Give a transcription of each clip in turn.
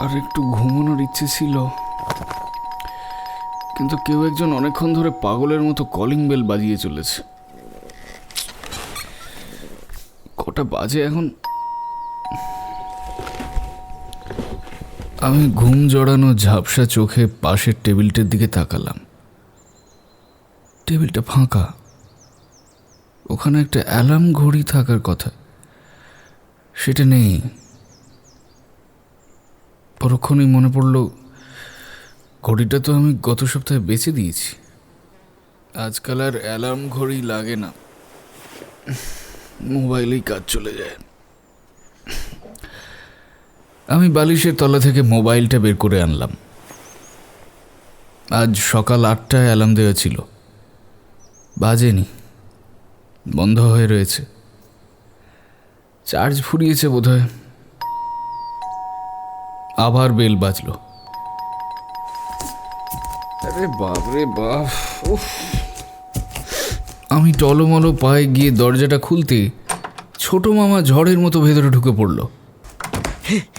আর একটু ঘুমানোর ইচ্ছে ছিল, কিন্তু কেউ একজন অনেকক্ষণ ধরে পাগলের মতো কলিং বেল বাজিয়ে চলেছে। কটা বাজে এখন? আমি ঘুম জড়ানো ঝাপসা চোখে পাশের টেবিলটার দিকে তাকালাম। টেবিলটা ফাঁকা। ওখানে একটা অ্যালার্ম ঘড়ি থাকার কথা, সেটা নেই। পরক্ষণেই মনে পড়ল, ঘড়িটা তো আমি গত সপ্তাহে বেচে দিয়েছি। আজকাল আর অ্যালার্ম ঘড়ি লাগে না, মোবাইলেই কাজ চলে যায়। আমি বালিশের তলা থেকে মোবাইলটা বের করে আনলাম। আজ সকাল 8টায় অ্যালার্ম দেওয়া ছিল, বাজেনি, বন্ধ হয়ে রয়েছে। চার্জ ফুরিয়েছে বোধহয়। আবার বেল বাজলো। আরে বাপরে বাপ! আমি টলমলো পায়ে গিয়ে দরজাটা খুলতে ছোট মামা ঝড়ের মতো ভেতরে ঢুকে পড়ল।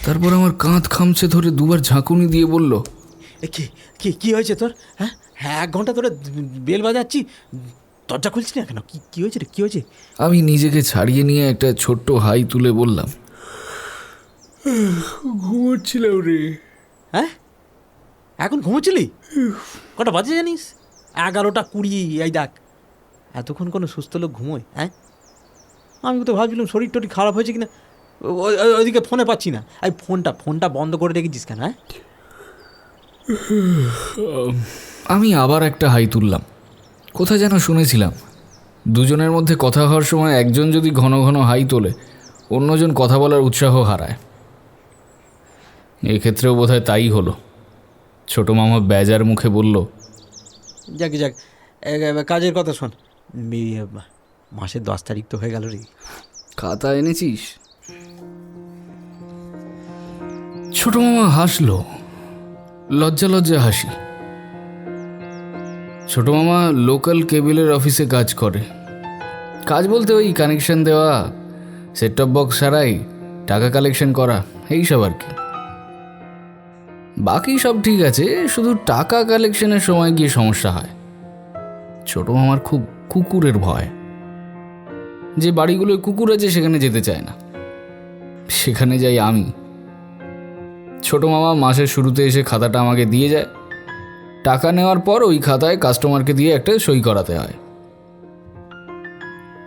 তারপর আমার কাঁধ খামচে ধরে দুবার ঝাঁকুনি দিয়ে বলল, কি হয়েছে তোর? হ্যাঁ, 1 ঘন্টা ধরে বেল বাজাচ্ছি, দরজা খুলছি না কেন? কি হয়েছে রে, কি হয়েছে? আমি নিজেকে ছাড়িয়ে নিয়ে একটা ছোট্ট হাই তুলে বললাম, ঘুমোচ্ছিলাম রে। হ্যাঁ, এখন ঘুমোচ্ছিলি? কটা বাজে জানিস? 11:20। এই দেখ, এতক্ষণ কোনো সুস্থ লোক ঘুমোয়? হ্যাঁ, আমি তো ভাবছিলাম শরীর টরীর খারাপ হয়েছে কিনা। ওইদিকে ফোনে পাচ্ছি না। এই ফোনটা বন্ধ করে রেখেছিস কেন? হ্যাঁ, আমি আবার একটা হাই তুললাম। কোথায় যেন শুনেছিলাম, দুজনের মধ্যে কথা হওয়ার সময় একজন যদি ঘন ঘন হাই তোলে, অন্যজন কথা বলার উৎসাহ হারায়। এক্ষেত্রেও বোধহয় তাই হলো। ছোট মামা বেজার মুখে বলল, যাক, কাজের কথা শোন। মাসের 10 তারিখ তো হয়ে গেল রে। খাতা এনেছিস? ছোট মামা হাসলো, লজ্জা লজ্জা হাসি। ছোট মামা লোকাল কেবিলের অফিসে কাজ করে। কাজ বলতে ওই কানেকশন দেওয়া, সেট টপ বক্স সারাই, টাকা কালেকশন করা, এইসব আর কি। বাকি সব ঠিক আছে, শুধু টাকা কালেকশনের সময় গিয়ে সমস্যা হয়। ছোট মামার খুব কুকুরের ভয়। যে বাড়িগুলোয় কুকুর আছে সেখানে যেতে চায় না, সেখানে যাই আমি। ছোট মামা মাসের শুরুতে এসে খাতাটা আমাকে দিয়ে যায়। টাকা নেওয়ার পর ওই খাতায় কাস্টমারকে দিয়ে একটা সই করাতে হয়।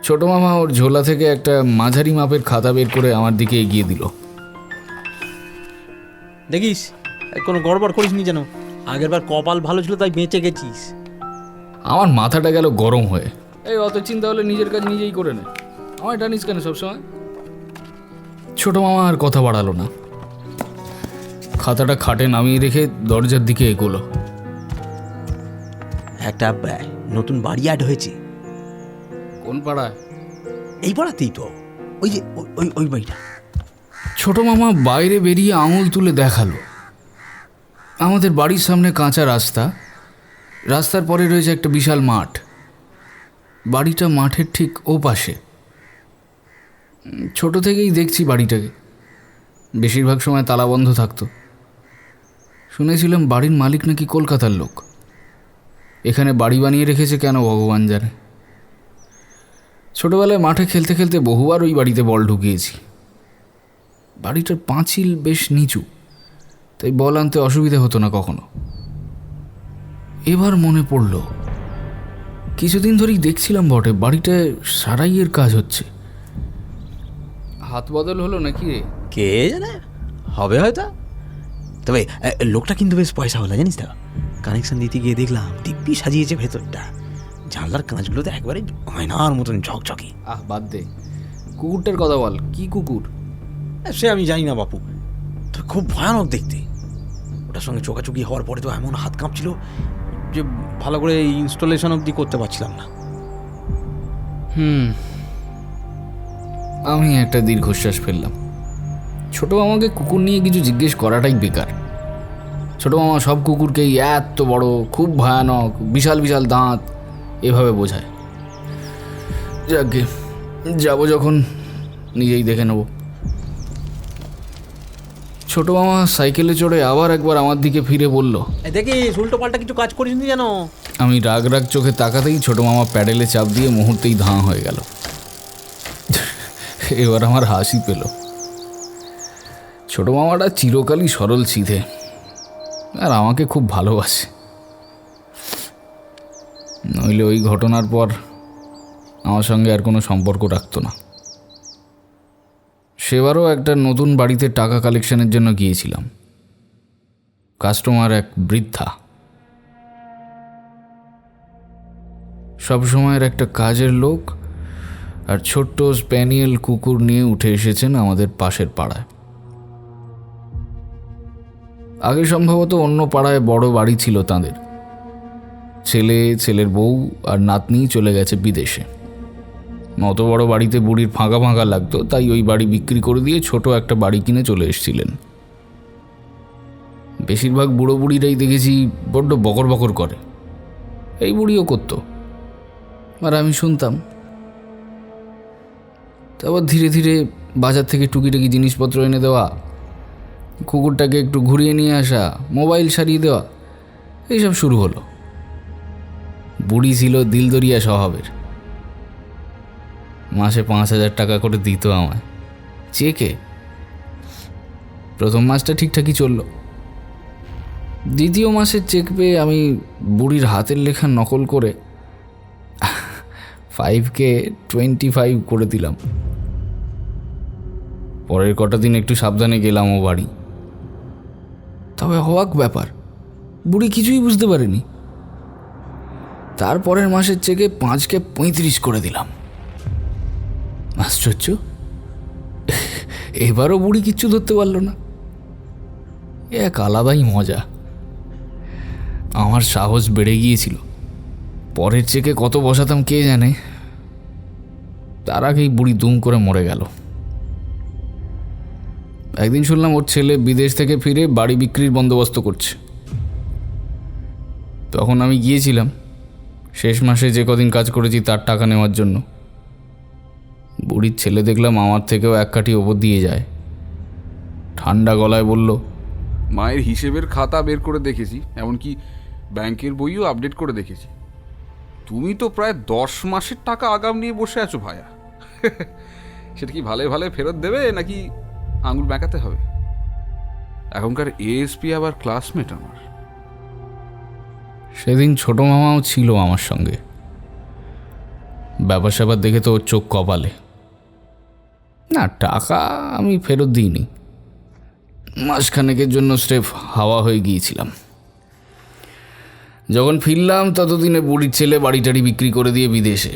ছোট মামা ওর ঝোলা থেকে একটা মাঝারি মাপের খাতা বের করে আমার দিকে এগিয়ে দিল। দেখিস, কোনো গড়বড় করিস নি যেন। আগেরবার কপাল ভালো ছিল তাই বেঁচে গেছিস। আমার মাথাটা গেল গরম হয়ে। এই অত চিন্তা হলে নিজের কাজ নিজেই করে নে, আমায় টানিস কেন সবসময়? ছোট মামা আর কথা বাড়ালো না, খাতাটা খাটে নামিয়ে রেখে দরজার দিকে এগোলো। একটা নতুন বাড়ি অ্যাড হয়েছে। কোন পাড়ায়? এই পাড়াতেই তো, ওই যে ওই বাড়িটা। ছোট মামা বাইরে বেরিয়ে আঙুল তুলে দেখালো। আমাদের বাড়ির সামনে কাঁচা রাস্তা, রাস্তার পরে রয়েছে একটা বিশাল মাঠ। বাড়িটা মাঠের ঠিক ও পাশে। ছোট থেকেই দেখছি বাড়িটাকে, বেশিরভাগ সময় তালা বন্ধ থাকতো। শুনেছিলাম বাড়ির মালিক নাকি কলকাতার লোক। এখানে বাড়ি বানিয়ে রেখেছে কেন ভগবান জানে। ছোটবেলায় মাঠে খেলতে খেলতে বহুবার ওই বাড়িতে বল ঢুকিয়েছি। বাড়িটার পাঁচিল বেশ নিচু, তাই বল আনতে অসুবিধা হতো না কখনো। এবার মনে পড়ল, কিছুদিন ধরেই দেখছিলাম বটে বাড়িটায় সারাইয়ের কাজ হচ্ছে। হাত বদল হলো নাকি রে? কে জানে, হবে হয়তো। তবে লোকটা কিন্তু বেশ পয়সা হলো জানিস তো। কানেকশন দিতে গিয়ে দেখলাম দিব্যি সাজিয়েছে ভেতরটা। জানলার কাঁচগুলো তো একবারে আয়নার মতন ঝকঝকে। বাদ দে, কুকুরটার কথা বল। কি কুকুর? সে আমি জানি না বাপু, তো খুব ভয়ানক দেখতে। ওটার সঙ্গে চোখাচুকি হওয়ার পরে তো এমন হাত কাঁপছিল যে ভালো করে ইনস্টলেশন অবধি করতে পারছিলাম না। আমি একটা দীর্ঘশ্বাস ফেললাম। ছোট মামাকে কুকুর নিয়ে কিছু জিজ্ঞেস করাটাই বেকার। ছোট মামা সব কুকুরকেই এত বড়, খুব ভয়ানক, বিশাল বিশাল দাঁত এভাবে বোঝায়। যাকে যাব যখন নিজেই দেখে নেব। ছোট মামা সাইকেলে চড়ে আবার একবার আমার দিকে ফিরে বলল, দেখিস উল্টো পাল্টা কিছু কাজ করিস নি যেন। আমি রাগ রাগ চোখে তাকাতেই ছোট মামা প্যাডেলে চাপ দিয়ে মুহূর্তেই ধাঁ হয়ে গেল। এবার আমার হাসি পেল। ছোট মামাটা চিরকালই সরল সিধে, আর আমাকে খুব ভালোবাসে। নইলে ওই ঘটনার পর আমার সঙ্গে আর কোনো সম্পর্ক রাখতো না। সেবারও একটা নতুন বাড়িতে টাকা কালেকশনের জন্য গিয়েছিলাম। কাস্টমার এক বৃদ্ধা, সবসময়ের একটা কাজের লোক আর ছোট্ট স্প্যানিয়েল কুকুর নিয়ে উঠে এসেছেন আমাদের পাশের পাড়ায়। আগে সম্ভবত অন্য পাড়ায় বড় বাড়ি ছিল তাদের। ছেলে, ছেলের বউ আর নাতনি চলে গেছে বিদেশে। অত বড় বাড়িতে বুড়ির ফাঁকা ফাঁকা লাগতো, তাই ওই বাড়ি বিক্রি করে দিয়ে ছোট একটা বাড়ি কিনে চলে এসেছিলেন। বেশিরভাগ বুড়ো বুড়িরাই দেখেছি বড্ড বকর বকর করে, এই বুড়িও করতো, আর আমি শুনতাম। তারপর ধীরে ধীরে বাজার থেকে টুকিটাকি জিনিসপত্র এনে দেওয়া, কুকুরটাকে একটু ঘুরিয়ে নিয়ে আসা, মোবাইল সারিয়ে দেওয়া, এইসব শুরু হলো। বুড়ি ছিল দিলদরিয়া স্বভাবের। মাসে 5,000 টাকা করে দিত আমায় চেকে। প্রথম মাসটা ঠিকঠাকই চলল। দ্বিতীয় মাসের চেক পেয়ে আমি বুড়ির হাতের লেখা নকল করে 5K 25 করে দিলাম। পরের কটা দিন একটু সাবধানে গেলাম ও বাড়ি। তবে অবাক ব্যাপার, বুড়ি কিছুই বুঝতে পারেনি। তারপরের মাসের চেকে 5K 35 করে দিলাম। আশ্চর্য, এবারও বুড়ি কিচ্ছু ধরতে পারল না। এক আলাদাই মজা। আমার সাহস বেড়ে গিয়েছিল। পরের চেকে কত বসাতাম কে জানে। তার আগেই বুড়ি দুম করে মরে গেল। একদিন শুনলাম ওর ছেলে বিদেশ থেকে ফিরে বাড়ি বিক্রির বন্দোবস্ত করছে। তখন আমি গিয়েছিলাম শেষ মাসে যে কদিন কাজ করেছি তার টাকা নেওয়ার জন্য। বুড়ির ছেলে দেখলাম আমার থেকেও এক কাঠি ওপর দিয়ে যায়। ঠান্ডা গলায় বলল, মায়ের হিসেবের খাতা বের করে দেখেছি, এমনকি ব্যাংকের বইও আপডেট করে দেখেছি। তুমি তো প্রায় 10 মাসের টাকা আগাম নিয়ে বসে আছো ভায়া। সেটা কি ভালো ভালো ফেরত দেবে নাকি আঙুল বেঁকাতে হবে? এখনকার এএসপি আবার ক্লাসমেট আমার। সেদিন ছোট মামাও ছিল আমার সঙ্গে। ব্যাপার স্যাপার দেখে তো ওর চোখ কপালে। না, টাকা আমি ফেরত দিইনি। মাসখানেকের জন্য স্রেফ হাওয়া হয়ে গিয়েছিলাম। যখন ফিরলাম ততদিনে বুড়ির ছেলে বাড়ি টাড়ি বিক্রি করে দিয়ে বিদেশে।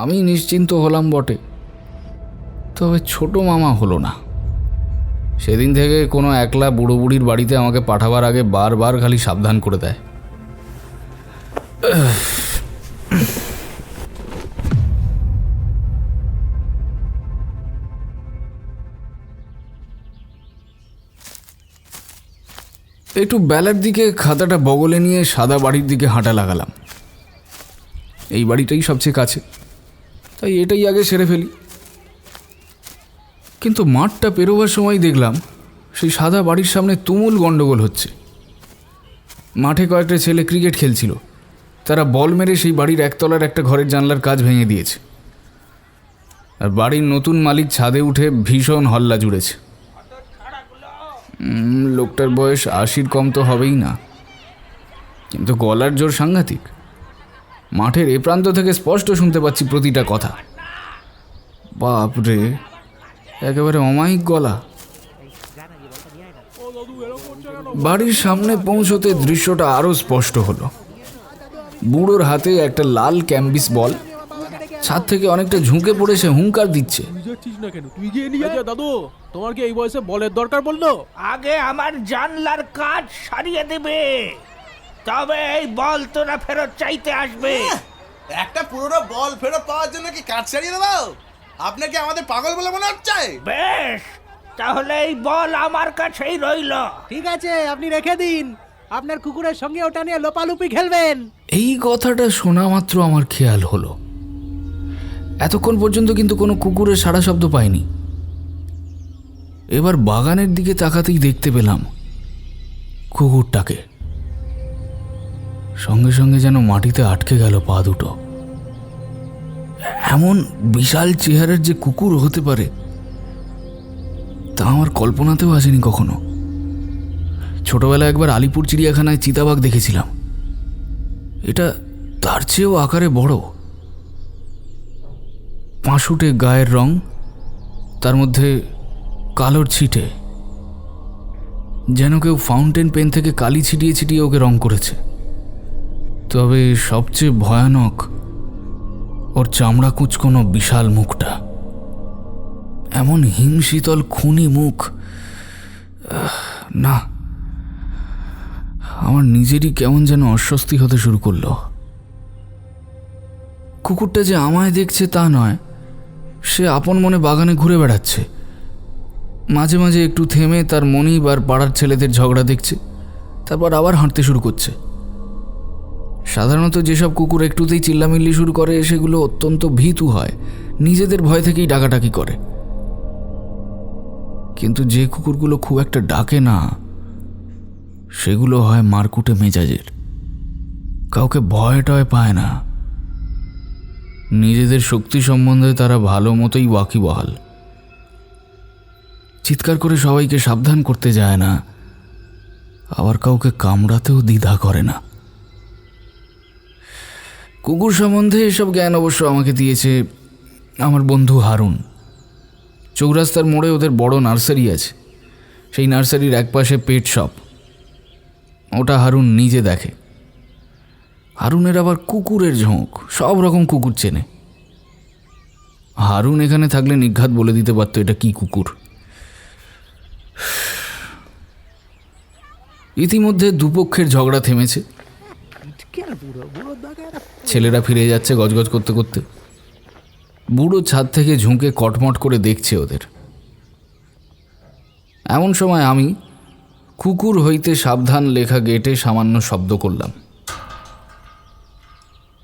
আমি নিশ্চিন্ত হলাম বটে, তবে ছোট মামা হলো না। সেদিন থেকে কোনো একলা বুড়ো বুড়ির বাড়িতে আমাকে পাঠাবার আগে বারবার খালি সাবধান করে দেয়। একটু বেলার দিকে খাতাটা বগলে নিয়ে সাদা বাড়ির দিকে হাঁটা লাগালাম। এই বাড়িটাই সবচেয়ে কাছে, তাই এটাই আগে সেরে ফেলি। কিন্তু মাঠটা পেরোবার সময় দেখলাম সেই সাদা বাড়ির সামনে তুমুল গণ্ডগোল হচ্ছে। মাঠে কয়েকটা ছেলে ক্রিকেট খেলছিল। তারা বল মেরে সেই বাড়ির একতলার একটা ঘরের জানলার কাচ ভেঙে দিয়েছে। আর বাড়ির নতুন মালিক ছাদে উঠে ভীষণ হল্লা জুড়েছে। লোকটার বয়স 80-র কম তো হবেই না, কিন্তু গলার জোর সাংঘাতিক। মাঠের এ প্রান্ত থেকে স্পষ্ট শুনতে পাচ্ছি প্রতিটা কথা। বাপরে, একেবারে অমায়িক গলা। বাড়ির সামনে পৌঁছতে দৃশ্যটা আরো স্পষ্ট হলো। বুড়োর হাতে একটা লাল ক্যাম্বিস বল, ছাদ থেকে অনেকটা ঝুঁকে পড়ে সে হুঙ্কার দিচ্ছে। দাদু, তোমার কি এই বয়সে বলের দরকার পড়লো? আগে আমার জানলার কাজ সারিয়ে দেবে, তবে এই বল তোরা ফেরত চাইতে আসবে। একটা পুরনো বল ফেরত পাওয়ার জন্য কি কাজ ছাড়িয়ে দেবো? আপনাকে আমাদের পাগল বলে মনে হচ্ছে? বেশ, তাহলে এই বল আমার কাছেই রইল। ঠিক আছে, আপনি রেখে দিন। আপনার কুকুরের সঙ্গে ওটা নিয়ে লোপালুপি খেলবেন। এই কথাটা শোনা মাত্র আমার খেয়াল হলো এতক্ষণ পর্যন্ত কিন্তু কোনো কুকুরের সাড়া শব্দ পাইনি। এবার বাগানের দিকে তাকাতেই দেখতে পেলাম কুকুরটাকে। সঙ্গে সঙ্গে যেন মাটিতে আটকে গেল পা দুটো। এমন বিশাল চেহারার যে কুকুর হতে পারে তা আমার কল্পনাতেও আসেনি কখনো। ছোটবেলায় একবার আলিপুর চিড়িয়াখানায় চিতাবাঘ দেখেছিলাম, এটা তার চেয়েও আকারে বড়। পাঁশুটে গায়ের রং, তার মধ্যে কালোর ছিটে, যেন কেউ ফাউন্টেন পেন থেকে কালি ছিটিয়ে ছিটিয়ে ওকে রং করেছে। তবে সবচেয়ে ভয়ানক ওর চামড়া কুঁচকোনো বিশাল মুখটা, এমন হিমশীতল খুনি মুখ। না, আমার নিজেরই কেমন যেন অস্বস্তি হতে শুরু করলো। কুকুরটা যে আমায় দেখছে তা নয়, সে আপন মনে বাগানে ঘুরে বেড়াচ্ছে। মাঝে মাঝে একটু থেমে তার মনিব আর পাড়ার ছেলেদের ঝগড়া দেখছে, তারপর আবার হাঁটতে শুরু করছে। সাধারণত যেসব কুকুর একটুতেই চিল্লামিল্লি শুরু করে সেগুলো অত্যন্ত ভীতু হয়, নিজেদের ভয় থেকেই ডাকাডাকি করে। কিন্তু যে কুকুরগুলো খুব একটা ডাকে না সেগুলো হয় মারকুটে মেজাজের, কাউকে ভয় টয় পায় না। নিজেদের শক্তি সম্বন্ধে তারা ভালো মতোই ওয়াকিবহাল। চিৎকার করে সবাইকে সাবধান করতে যায় না, আবার কাউকে কামড়াতেও দ্বিধা করে না। কুকুর সম্বন্ধে এসব জ্ঞান অবশ্য আমাকে দিয়েছে আমার বন্ধু হারুন। চৌরাস্তার মোড়ে ওদের বড় নার্সারি আছে, সেই নার্সারির একপাশে পেট শপ, ওটা হারুন নিজে দেখে। হারুনের আবার কুকুরের ঝোঁক, সব রকম কুকুর চেনে। হারুন এখানে থাকলে নিঘাত বলে দিতে পারতো এটা কি কুকুর। ইতিমধ্যে দুপক্ষের ঝগড়া থেমেছে, ছেলেরা ফিরে যাচ্ছে গজগজ করতে করতে। বুড়ো ছাদ থেকে ঝুঁকে কটমট করে দেখছে ওদের। এমন সময় আমি কুকুর হইতে সাবধান লেখা গেটে সামান্য শব্দ করলাম।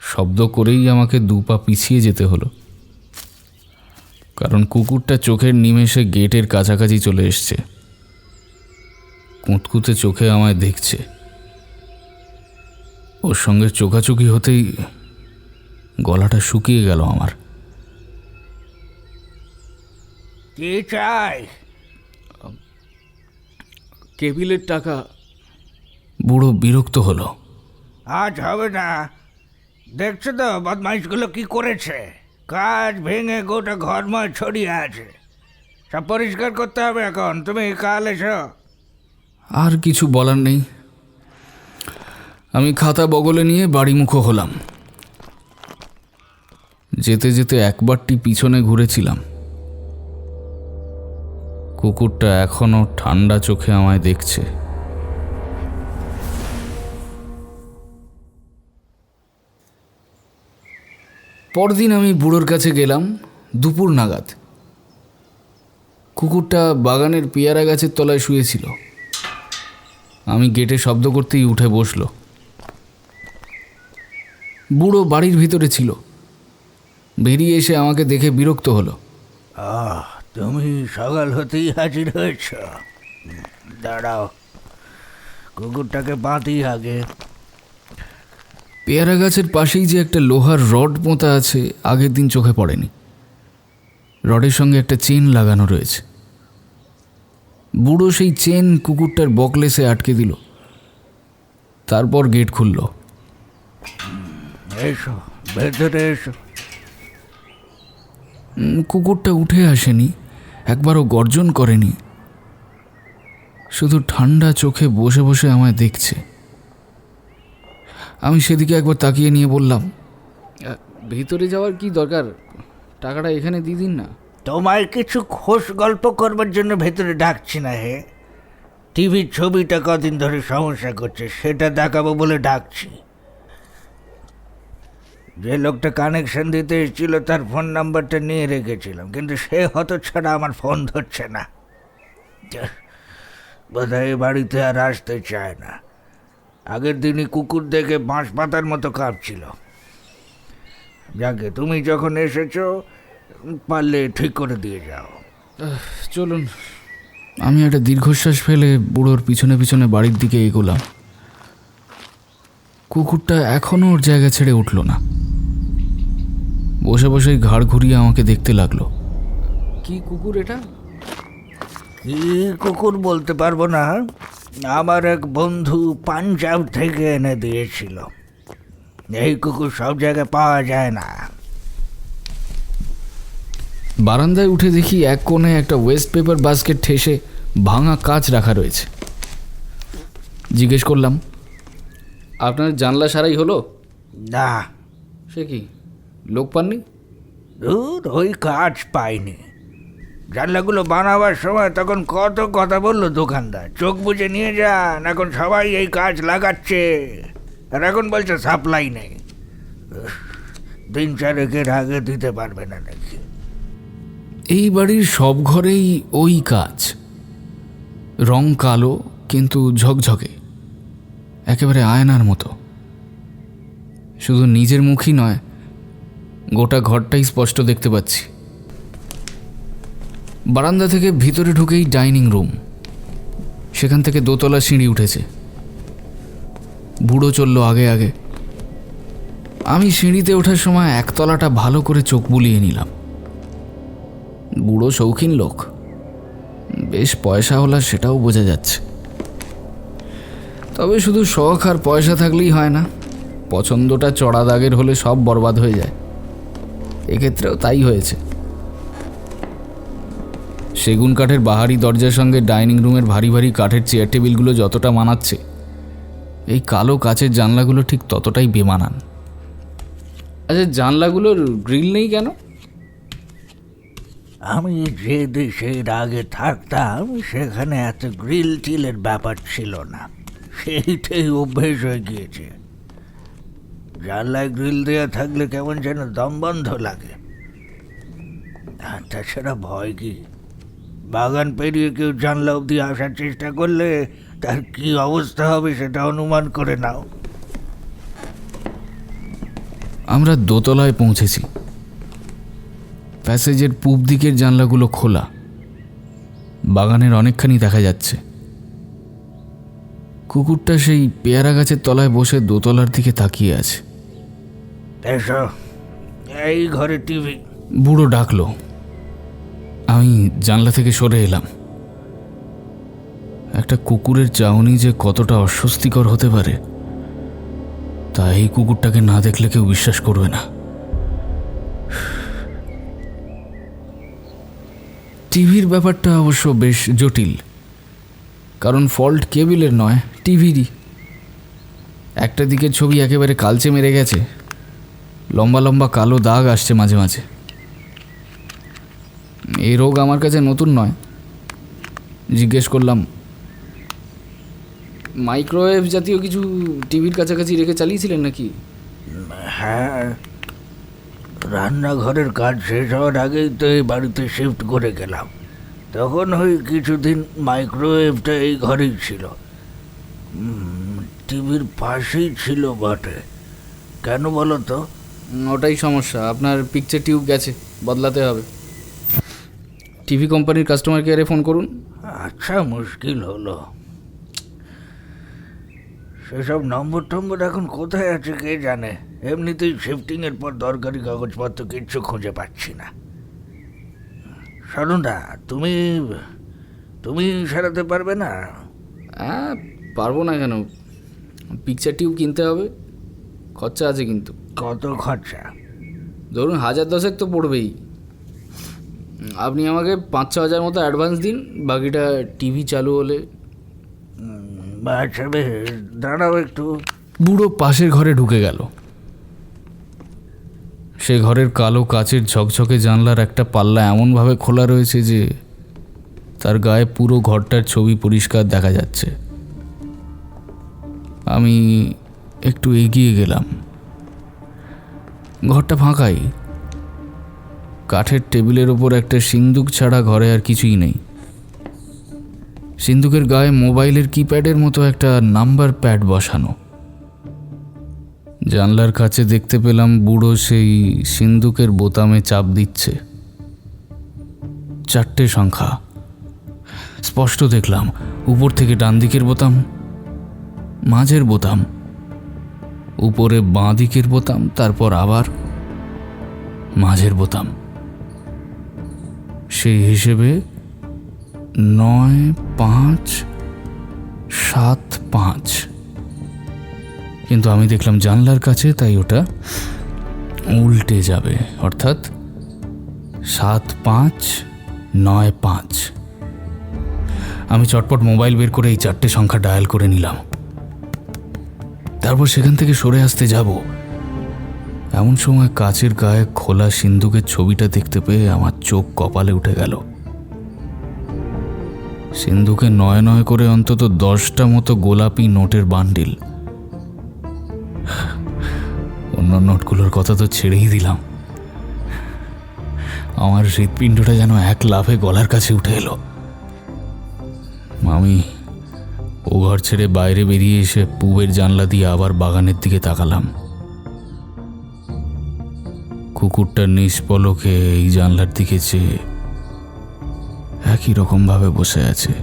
শব্দ করেই আমাকে দু পা পিছিয়ে যেতে হলো, কারণ কুকুরটা চোখের নিমেষে গেটের কাছাকাছি চলে এসছে। কুঁতকুতে চোখে আমায় দেখছে। ওর সঙ্গে চোখাচোখি হতেই গলাটা শুকিয়ে গেল আমার। কি চাই? কেবিলের টাকা। বুড়ো বিরক্ত হলো। আজ হবে না, দেখছো তো বদমাইশগুলো কি করেছে। কাজ ভেঙে গোটা ঘরময় ছড়িয়ে আছে, সব পরিষ্কার করতে হবে এখন। তুমি কাল এসো। আর কিছু বলার নেই, আমি খাতা বগলে নিয়ে বাড়িমুখো হলাম। যেতে যেতে একবারটি পিছনে ঘুরেছিলাম। কুকুরটা এখনো ঠান্ডা চোখে আমায় দেখছে। পরদিন আমি বুড়োর কাছে গেলাম দুপুর নাগাদ। কুকুরটা বাগানের পেয়ারা গাছের তলায় শুয়েছিল। আমি গেটে শব্দ করতেই উঠে বসল। বুড়ো বাড়ির ভিতরে ছিল, বেরিয়ে এসে আমাকে দেখে বিরক্ত হলো। তুমি সকাল হতেই হাজির হয়েছ, দাঁড়াও, কুকুরটাকে বাঁধি আগে। পেয়ারা গাছের পাশেই যে একটা লোহার রড পোঁতা আছে, আগের দিন চোখে পড়েনি। রডের সঙ্গে একটা চেন লাগানো রয়েছে। বুড়ো সেই চেন কুকুরটার বকলেসে আটকে দিল, তারপর গেট খুলল। এসো, ভেতরে এসো। কুকুরটা উঠে আসেনি, একবারও গর্জন করেনি, শুধু ঠান্ডা চোখে বসে বসে আমায় দেখছে। আমি সেদিকে একবার তাকিয়ে নিয়ে বললাম, ভিতরে যাওয়ার কি দরকার, টাকাটা এখানে দিয়ে দিন না। তোমায় কিছু খোশ গল্প করবার জন্য ভেতরে ডাকছি না হে। টিভির ছবিটা কদিন ধরে সমস্যা করছে, সেটা দেখাবো বলে ডাকছি। যে লোকটা কানেকশন দিতে এসেছিল তার ফোন নাম্বারটা নিয়ে রেখেছিলাম, কিন্তু সে হতচ্ছাড়া আমার ফোন ধরছে না। বোধহয় বাড়িতে আর আসতে চায় না। আগের দিনই কুকুর দেখে বাঁশ পাতার মতো কাঁপছিল। যাকে তুমি যখন এসেছো পারলে ঠিক করে দিয়ে যাও। চলুন। আমি একটা দীর্ঘশ্বাস ফেলে বুড়োর পিছনে পিছনে বাড়ির দিকে এগোলাম। কুকুরটা এখনও ওর জায়গা ছেড়ে উঠল না। বসে বসেই ঘাড় ঘুরিয়ে আমাকে দেখতে লাগলো। কি কুকুর এটা? কি কুকুর বলতে পারবো না, আমার এক বন্ধু পাঞ্জাব থেকে এনে দিয়েছিল। এই কুকুর সব জায়গায় পাওয়া যায় না। বারান্দায় উঠে দেখি এক কোণে একটা ওয়েস্ট পেপার বাস্কেট ঠেসে ভাঙা কাঁচ রাখা রয়েছে। জিজ্ঞেস করলাম, আপনার জানলা সারাই হলো? না, সে কি, লোক পাননি? দূর, ওই কাজ পাইনি। জানলাগুলো বানাবার সময় তখন কত কথা বললো দোকানদার, চোখ বুজে নিয়ে যান, এখন সবাই এই কাজ লাগাচ্ছে, আর এখন বলছে সাপ্লাই নেই। দিন চারেকের আগে দিতে পারবে না নাকি? এই বাড়ির সব ঘরেই ওই কাজ, রং কালো কিন্তু ঝকঝকে, একেবারে আয়নার মতো। শুধু নিজের মুখই নয়, গোটা ঘরটাই স্পষ্ট দেখতে পাচ্ছি। বারান্দা থেকে ভিতরে ঢুকেই ডাইনিং রুম, সেখান থেকে দোতলা সিঁড়ি উঠেছে। বুড়ো চলল আগে আগে। আমি সিঁড়িতে ওঠার সময় একতলাটা ভালো করে চোখ বুলিয়ে নিলাম। বুড়ো শৌখিন লোক, বেশ পয়সাওয়ালা সেটাও বোঝা যাচ্ছে। তবে শুধু শখ আর পয়সা থাকলেই হয় না, পছন্দটা চড়া দাগের হলে সব বরবাদ হয়ে যায়। এক্ষেত্রেও তাই হয়েছে। সেগুন কাঠের বাহারি দরজার সঙ্গে ডাইনিং রুমের ভারী ভারী কাঠের চেয়ার টেবিলগুলো যতটা মানাচ্ছে, এই কালো কাচের জানলাগুলো ঠিক ততটাই বেমানান। আচ্ছা, জানলাগুলোর গ্রিল নেই কেন? আমি যে দেশের আগে থাকতাম সেখানে এত গ্রিল টিলের ব্যাপার ছিল না, সেইটাই অভ্যেস হয়ে গিয়েছে। জানলায় গ্রিল দেওয়া থাকলে কেমন যেন দম বন্ধ লাগে। আর তাছাড়া ভয় কি, বাগান পেরিয়ে কেউ জানলা অবধি আসার চেষ্টা করলে তার কি অবস্থা হবে সেটা অনুমান করে নাও। আমরা দোতলায় পৌঁছেছি। প্যাসেজের পূব দিকের জানলাগুলো খোলা, বাগানের অনেকখানি দেখা যাচ্ছে। কুকুরটা সেই পেয়ারা গাছের তলায় বসে দোতলার দিকে তাকিয়ে আছে। এসো, এই ঘরে টিভি। বুড়ো ডাকলো। আমি জানলা থেকে সরে এলাম। একটা কুকুরের চাউনি যে কতটা অস্বস্তিকর হতে পারে তা এই কুকুরটাকে না দেখলে কেউ বিশ্বাস করবে না। টিভির ব্যাপারটা অবশ্য বেশ জটিল, কারণ ফল্ট কেবিলের নয়, টিভিরই। একটা দিকের ছবি একেবারে কালচে মেরে গেছে, লম্বা লম্বা কালো দাগ আসছে মাঝে মাঝে। এই রোগ আমার কাছে নতুন নয়। জিজ্ঞেস করলাম, মাইক্রোওয়েভ জাতীয় কিছু টিভির কাছাকাছি রেখে চালিয়েছিলেন নাকি? হ্যাঁ, রান্নাঘরের কাজ শেষ হওয়ার আগেই তো এই বাড়িতে শিফট করে গেলাম। তখন ওই কিছুদিন মাইক্রোওয়েভটা এই ঘরেই ছিল। টিভির পাশেই ছিল বটে। কেন বলো তো? ওটাই সমস্যা, আপনার পিকচার টিউব গেছে, বদলাতে হবে। টিভি কোম্পানির কাস্টমার কেয়ারে ফোন করুন। আচ্ছা, মুশকিল হলো। সেসব নম্বর টম্বর এখন কোথায় আছে কে জানে। এমনিতেই শিফটিংয়ের পর দরকারি কাগজপত্র কিচ্ছু খুঁজে পাচ্ছি না। শোনো না, তুমি সারাতে পারবে না? হ্যাঁ, পারবো না কেন? পিকচার টিউব কিনতে হবে, খরচা আছে কিন্তু। কত খরচা? ধরুন 1000-10 তো পড়বেই। আপনি আমাকে 5-6 হাজার মতো অ্যাডভান্স দিন, বাকিটা টিভি চালু হলে। আচ্ছা বেশ, দাঁড়াও একটু। বুড়ো পাশের ঘরে ঢুকে গেল। সে ঘরের কালো কাচের ঝকঝকে জানলার একটা পাল্লা এমনভাবে খোলা রয়েছে যে তার গায়ে পুরো ঘরটার ছবি পরিষ্কার দেখা যাচ্ছে। আমি একটু এগিয়ে গেলাম। ঘরটা ফাঁকাই। কাঠের টেবিলের ওপর একটা সিন্দুক ছাড়া ঘরে আর কিছুই নেই। সিন্দুকের গায়ে মোবাইলের কিপ্যাডের মতো একটা নাম্বার প্যাড বসানো। জানলার কাছে দেখতে পেলাম বুড়ো সেই সিন্দুকের বোতামে চাপ দিচ্ছে। 4টে সংখ্যা স্পষ্ট দেখলাম। উপর থেকে ডান দিকের বোতাম, মাঝের বোতাম, উপরে বাঁ দিকের বোতাম, তারপর আবার মাঝের বোতাম। সেই হিসেবে 9-5-7-5। কিন্তু আমি দেখলাম জানলার কাছে, তাই ওটা উল্টে যাবে, অর্থাৎ 7-5-9-5। আমি চটপট মোবাইল বের করে এই 4টে সংখ্যা ডায়াল করে নিলাম। তারপর সেখান থেকে সরে আসতে যাব, এমন সময় কাচের গায়ে খোলা সিন্দুকের ছবিটা দেখতে পেয়ে আমার চোখ কপালে উঠে গেল। সিন্দুকে 9 করে অন্তত 10টা মতো গোলাপি নোটের বান্ডিল। অন্য নোটগুলোর কথা তো ছেড়েই দিলাম, আমার হৃৎপিণ্ডটা যেন এক লাফে গলার কাছে উঠে এলো। আমি ও ঘর ছেড়ে বাইরে বেরিয়ে এসে পুবের জানলা দিয়ে আবার বাগানের দিকে তাকালাম। কুকুরটা নিষ্পলকে এই জানলার দিকে চেয়ে একই রকমভাবে বসে আছে।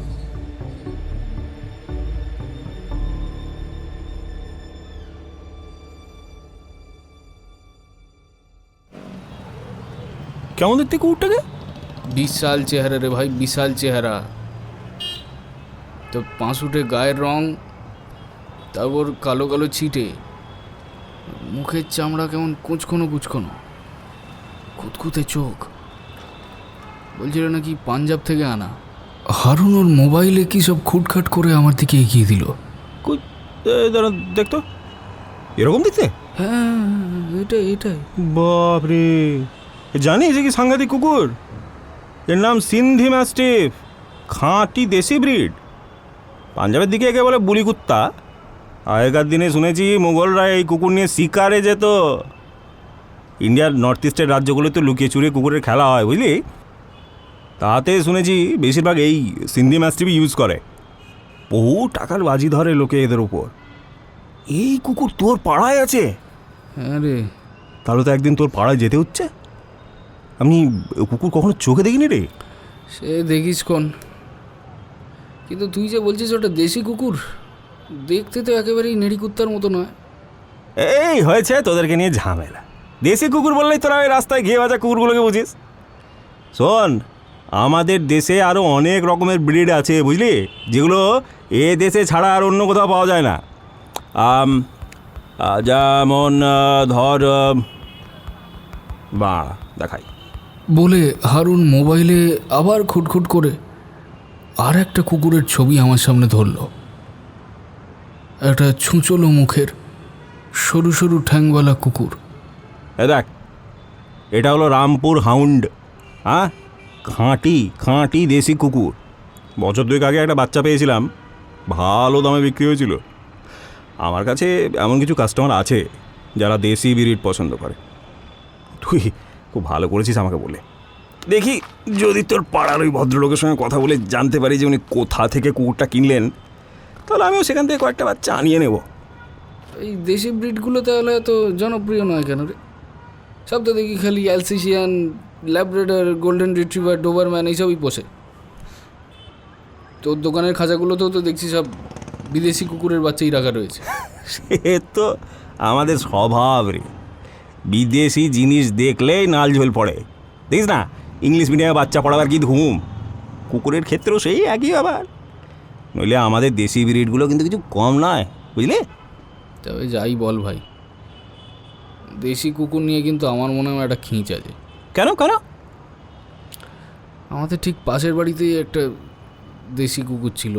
কেমন দেখতে কুকুরটাকে? বিশাল চেহারা রে ভাই, বিশাল চেহারা। তো পাঁশুটে গায়ের রং, তারপর কালো কালো ছিটে, মুখের চামড়া কেমন কুচকোনো কুচকোনো, খুঁতখুঁতে চোখ। বলছিল নাকি পাঞ্জাব থেকে আনা। হারুন ওর মোবাইলে কি সব খুটখাট করে আমার দিকে এগিয়ে দিল। দাঁড়া দেখতো, এরকম দেখতে? হ্যাঁ, এটাই এটাই। বাপরে, জানিস যে কি সাংঘাতিক কুকুর? এর নাম সিন্ধি ম্যাস্টিফ, খাঁটি দেশি ব্রিড। পাঞ্জাবের দিকে একে বলে বুলি কুত্তা। আগেকার দিনে শুনেছি মোগলরা এই কুকুর নিয়ে শিকারে যেত। ইন্ডিয়ার নর্থ ইস্টের রাজ্যগুলোতে লুকিয়ে চুরিয়ে কুকুরের খেলা হয়, বুঝলি? তাতে শুনেছি বেশিরভাগ এই সিন্ধি ম্যাস্টিফই ইউজ করে। বহু টাকার বাজি ধরে লোকে এদের উপর। এই কুকুর তোর পাড়ায় আছে? হ্যাঁ রে। তাহলে তো একদিন তোর পাড়ায় যেতে হচ্ছে। আমি কুকুর কখনো চোখে দেখিনি রে। সে দেখিস কোন, কিন্তু তুই যে বলছিস ওটা দেশি কুকুর, দেখতে তো একেবারেই নেড়ি কুত্তার মতো নয়। এই হয়েছে তোদেরকে নিয়ে ঝামেলা। দেশি কুকুর বললেই তোরা ওই রাস্তায় ঘিয়ে ভাজা কুকুরগুলোকে বুঝিস। শোন, আমাদের দেশে আরও অনেক রকমের ব্রিড আছে, বুঝলি, যেগুলো এ দেশে ছাড়া আর অন্য কোথাও পাওয়া যায় না। যেমন ধর, বা দেখাই বলে হারুন মোবাইলে আবার খুটখুট করে আর একটা কুকুরের ছবি আমার সামনে ধরল। একটা ছুঁচলো মুখের সরু সরু ঠ্যাংওয়ালা কুকুর। দেখ, এটা হলো রামপুর হাউন্ড। হ্যাঁ, খাঁটি খাঁটি দেশি কুকুর। বছর 2 আগে একটা বাচ্চা পেয়েছিলাম, ভালো দামে বিক্রি হয়েছিল। আমার কাছে এমন কিছু কাস্টমার আছে যারা দেশি ব্রিড পছন্দ করে। তুই খুব ভালো করেছিস আমাকে বলে। দেখি যদি তোর পাড়ার ওই ভদ্রলোকের সঙ্গে কথা বলে জানতে পারি যে উনি কোথা থেকে কুকুরটা কিনলেন, তাহলে আমিও সেখান থেকে কয়েকটা বাচ্চা আনিয়ে নেব। এই দেশি ব্রিডগুলো তাহলে এত জনপ্রিয় নয় কেন রে? সব তো দেখি খালি Alsatian, Labrador, golden retriever, Dobermann এইসবই পোষে। তোর দোকানের খাঁচাগুলোতেও তো দেখছি সব বিদেশি কুকুরের বাচ্চাই রাখা রয়েছে। সে তো আমাদের স্বভাব রে, বিদেশি জিনিস দেখলেই নাল ঝোল পড়ে। দেখিস না ইংলিশ মিডিয়ামে বাচ্চা পড়াবার কি ধুম, কুকুরের ক্ষেত্রেও সেই একই ব্যাপার। নইলে আমাদের দেশি ব্রিডগুলো কিন্তু কিছু কম নয়, বুঝলি? তবে যাই বল ভাই, দেশি কুকুর নিয়ে কিন্তু আমার মনে হয় একটা খিঁচ আছে। কেন কেন? আমাদের ঠিক পাশের বাড়িতেই একটা দেশি কুকুর ছিল,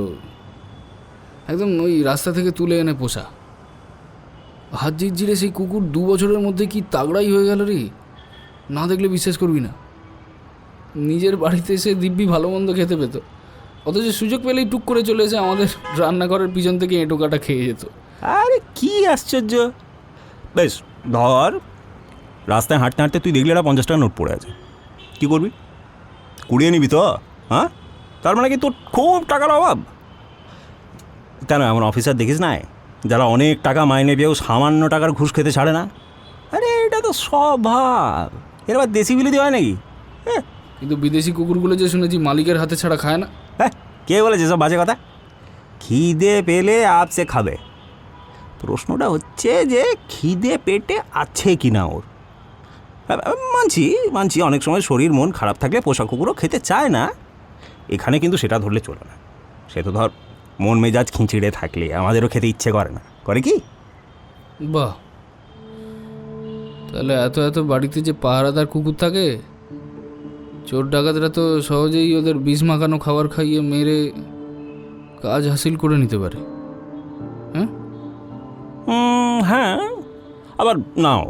একদম ওই রাস্তা থেকে তুলে এনে পোষা। হাত জিরে সেই কুকুর 2 বছরের মধ্যে কি তাগড়াই হয়ে গেল রে, না দেখলে বিশ্বাস করবি না। নিজের বাড়িতে এসে দিব্যি ভালো মন্দ খেতে পেত, অথচ সুযোগ পেলেই টুক করে চলে এসে আমাদের রান্নাঘরের পিছন থেকে এঁটো কাটা খেয়ে যেত। আরে কি আশ্চর্য! বেশ, ধর রাস্তায় হাঁটতে হাঁটতে তুই দেখলি একটা 50 টাকা নোট পড়ে আছে, কী করবি? কুড়িয়ে নিবি তো? হ্যাঁ, তার মানে কি তোর খুব টাকার অভাব? কেন এমন অফিসার দেখিস না যারা অনেক টাকা মাইনে পেয়েও সামান্য টাকার ঘুষ খেতে ছাড়ে না। আরে এটা তো স্বভাব, এর আবার দেশি বিলিতি হয় নাকি? হ্যাঁ কিন্তু বিদেশি কুকুরগুলো যে শুনেছি মালিকের হাতে ছাড়া খায় না। হ্যাঁ, কে বলেছে সব বাজে কথা? খিদে পেলে আপসে খাবে। প্রশ্নটা হচ্ছে যে খিদে পেটে আছে কি না ওর। মানছি অনেক সময় শরীর মন খারাপ থাকলে পোষা কুকুরও খেতে চায় না। এখানে কিন্তু সেটা ধরলে চলে না। সে তো ধর মন মেজাজ খিঁচিড়ে থাকলে আমাদেরও খেতে ইচ্ছে করে না, করে কি? বাহ, তাহলে এত এত বাড়িতে যে পাহারাদার কুকুর থাকে, চোর ডাকাতরা তো সহজেই ওদের বিষ মাখানো খাবার খাইয়ে মেরে কাজ হাসিল করে নিতে পারে। হ্যাঁ, হ্যাঁ, আবার নাও।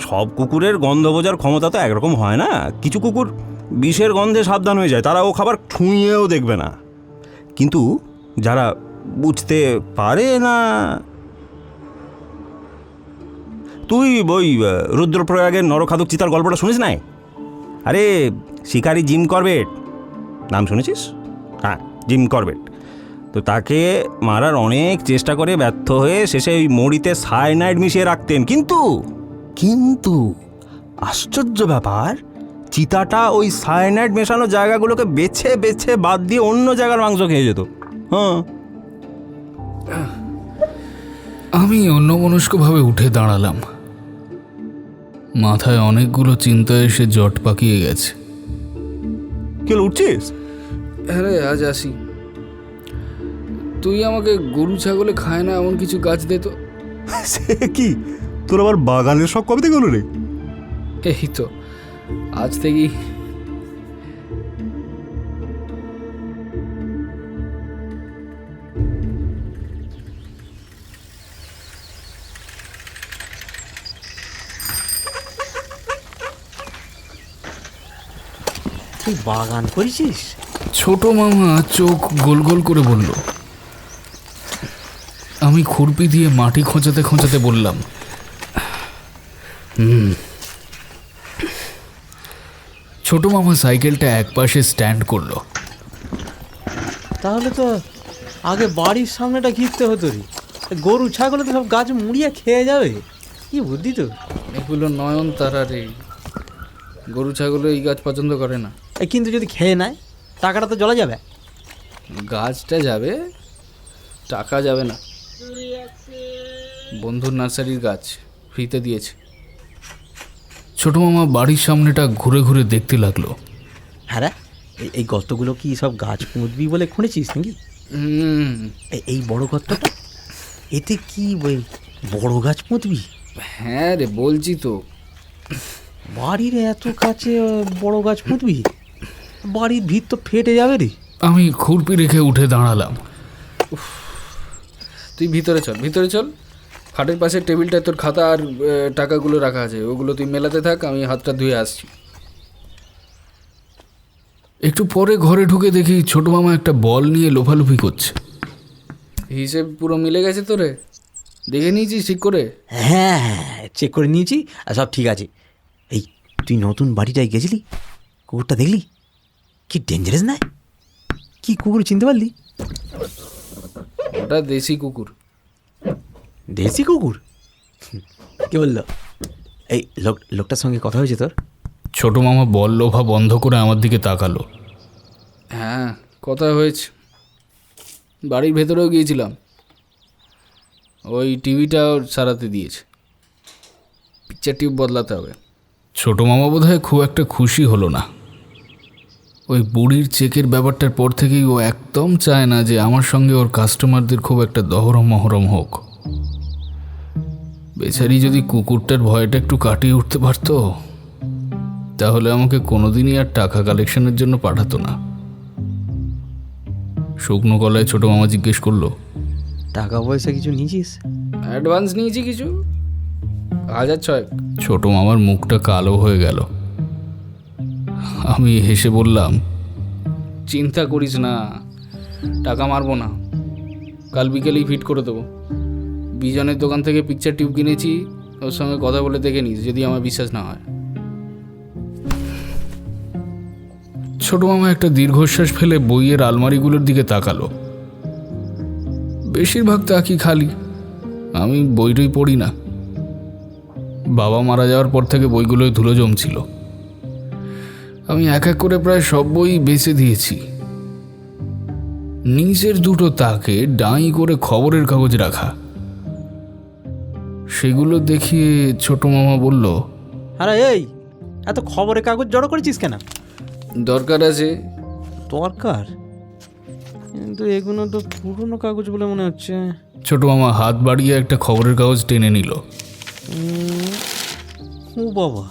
সব কুকুরের গন্ধ বোঝার ক্ষমতা তো একরকম হয় না। কিছু কুকুর বিষের গন্ধে সাবধান হয়ে যায়, তারা ও খাবার ছুঁয়েও দেখবে না। কিন্তু যারা বুঝতে পারে না, তুই ওই রুদ্রপ্রয়াগের নরখাদক চিতার গল্পটা শুনিস নাই? আরে শিকারি জিম করবেট, নাম শুনেছিস? হ্যাঁ, জিম করবেট। তো তাকে মারার অনেক চেষ্টা করে ব্যর্থ হয়ে শেষে ওই মরিতে সায়ানাইড মিশিয়ে রাখতেন। কিন্তু আশ্চর্য ব্যাপার, চিতাটা ওই সায়ানাইড মেশানো জায়গাগুলোকে বেছে বেছে বাদ দিয়ে অন্য জায়গার মাংস খেয়ে যেত। হ্যাঁ, আমি অন্যমনস্কভাবে উঠে দাঁড়ালাম। মাথায় অনেকগুলো চিন্তা এসে জট পাকিয়ে গেছে। কে উঠছিস? আরে আজ আসি। তুই আমাকে গরু ছাগলে খায় না এমন কিছু গাছ দে তো। সে কি, তোর আবার বাগানের সব কবে থেকে হলো রে? এই তো আজ থেকেই। তুই বাগান করেছিস? ছোট মামা চোখ গোল গোল করে বলল। আমি খুরপি দিয়ে মাটি খোঁচাতে খোঁচাতে বললাম, ছোট মামা সাইকেলটা একপাশে স্ট্যান্ড করলো। তাহলে তো আগে বাড়ির সামনেটা ঘিরতে হতো রে। গরু ছাগলে তো সব গাছ মুড়িয়ে খেয়ে যাবে। কি বুদ্ধি তো! এগুলো নয়ন তারা রে, গরু ছাগল এই গাছ পছন্দ করে না। কিন্তু যদি খেয়ে নেয় টাকাটা তো জ্বলা যাবে। গাছটা যাবে, টাকা যাবে না। বন্ধুর নার্সারির গাছ ফ্রিতে দিয়েছে। ছোট মামা বাড়ির সামনেটা ঘুরে ঘুরে দেখতে লাগলো। হ্যাঁ রে, এই গর্তগুলো কি সব গাছ পুঁতবি বলে খুঁড়েছিস নাকি? এই বড় গর্তটা, এতে কি বড় গাছ পুঁতবি? হ্যাঁ রে, বলছি তো। বাড়ির এত কাছে বড় গাছ পুঁতবি? বাড়ির ভিত তো ফেটে যাবে রে। আমি খুরপি রেখে উঠে দাঁড়ালাম। তুই ভিতরে চল, ভিতরে চল। খাটের পাশে টেবিলটায় তোর খাতা আর টাকাগুলো রাখা আছে, ওগুলো তুই মেলাতে থাক, আমি হাতটা ধুয়ে আসছি। একটু পরে ঘরে ঢুকে দেখি ছোট মামা একটা বল নিয়ে লোফালুফি করছে। হিসেব পুরো মিলে গেছে তোরে? দেখে নিয়েছিস ঠিক করে? হ্যাঁ হ্যাঁ, চেক করে নিয়েছি আর সব ঠিক আছে। এই তুই নতুন বাড়িটায় গেছিলি, কুকুরটা দেখলি? কি ডেঞ্জারাস না? কি কুকুর চিনতে পারলি? ওটা দেশি কুকুর। দেশি কুকুর? কে বললো? এই লোকটার সঙ্গে কথা হয়েছে তোর? ছোট মামা বল লোভা বন্ধ করে আমার দিকে তাকালো। হ্যাঁ, কথা হয়েছে। বাড়ির ভেতরেও গিয়েছিলাম, ওই টিভিটাও সারাতে দিয়েছে, পিকচার টিউব বদলাতে হবে। ছোট মামা বোধহয় খুব একটা খুশি হলো না। ওই বুড়ির চেকের ব্যাপারটার পর থেকেই ও একদম চায় না যে আমার সঙ্গে ওর কাস্টমারদের খুব একটা দহরম মহরম হোক। বেচারি যদি কুকুরটার ভয়টা একটু কাটিয়ে উঠতে পারতো, তাহলে আমাকে কোনোদিনই আর টাকা কালেকশনের জন্য পাঠাতো না। শুকনো গলায় ছোট মামা জিজ্ঞেস করলো, টাকা পয়সা কিছু নিয়েছিস? অ্যাডভান্স নিয়েছি কিছু, 1,600। ছোট মামার মুখটা কালো হয়ে গেল। আমি হেসে বললাম, চিন্তা করিস না, টাকা মারবো না, কাল বিকেলেই ফিট করে দেবো। বিজনের দোকান থেকে পিকচার টিউব কিনেছি, ওর সঙ্গে কথা বলে দেখে নিস যদি আমার বিশ্বাস না হয়। ছোট মামা একটা দীর্ঘশ্বাস ফেলে বইয়ের আলমারিগুলোর দিকে তাকালো। বেশিরভাগ তাকি খালি। আমি বইটই পড়ি না। বাবা মারা যাওয়ার পর থেকে বইগুলোয় ধুলো জমছিল। আমি এক এক করে প্রায় সব বই বেচে দিয়েছি। নিচের দুটো তাকে ডাঁই করে খবরের কাগজ রাখা। সেগুলো দেখিয়ে ছোট মামা বলল, আরে এই, এত খবরের কাগজ জড়ো করেছিস কেন? দরকার আছে। দরকার? কিন্তু এগুলো তো পুরনো কাগজ বলে মনে হচ্ছে। ছোট মামা হাত বাড়িয়ে একটা খবরের কাগজ টেনে নিল। ও বাবা,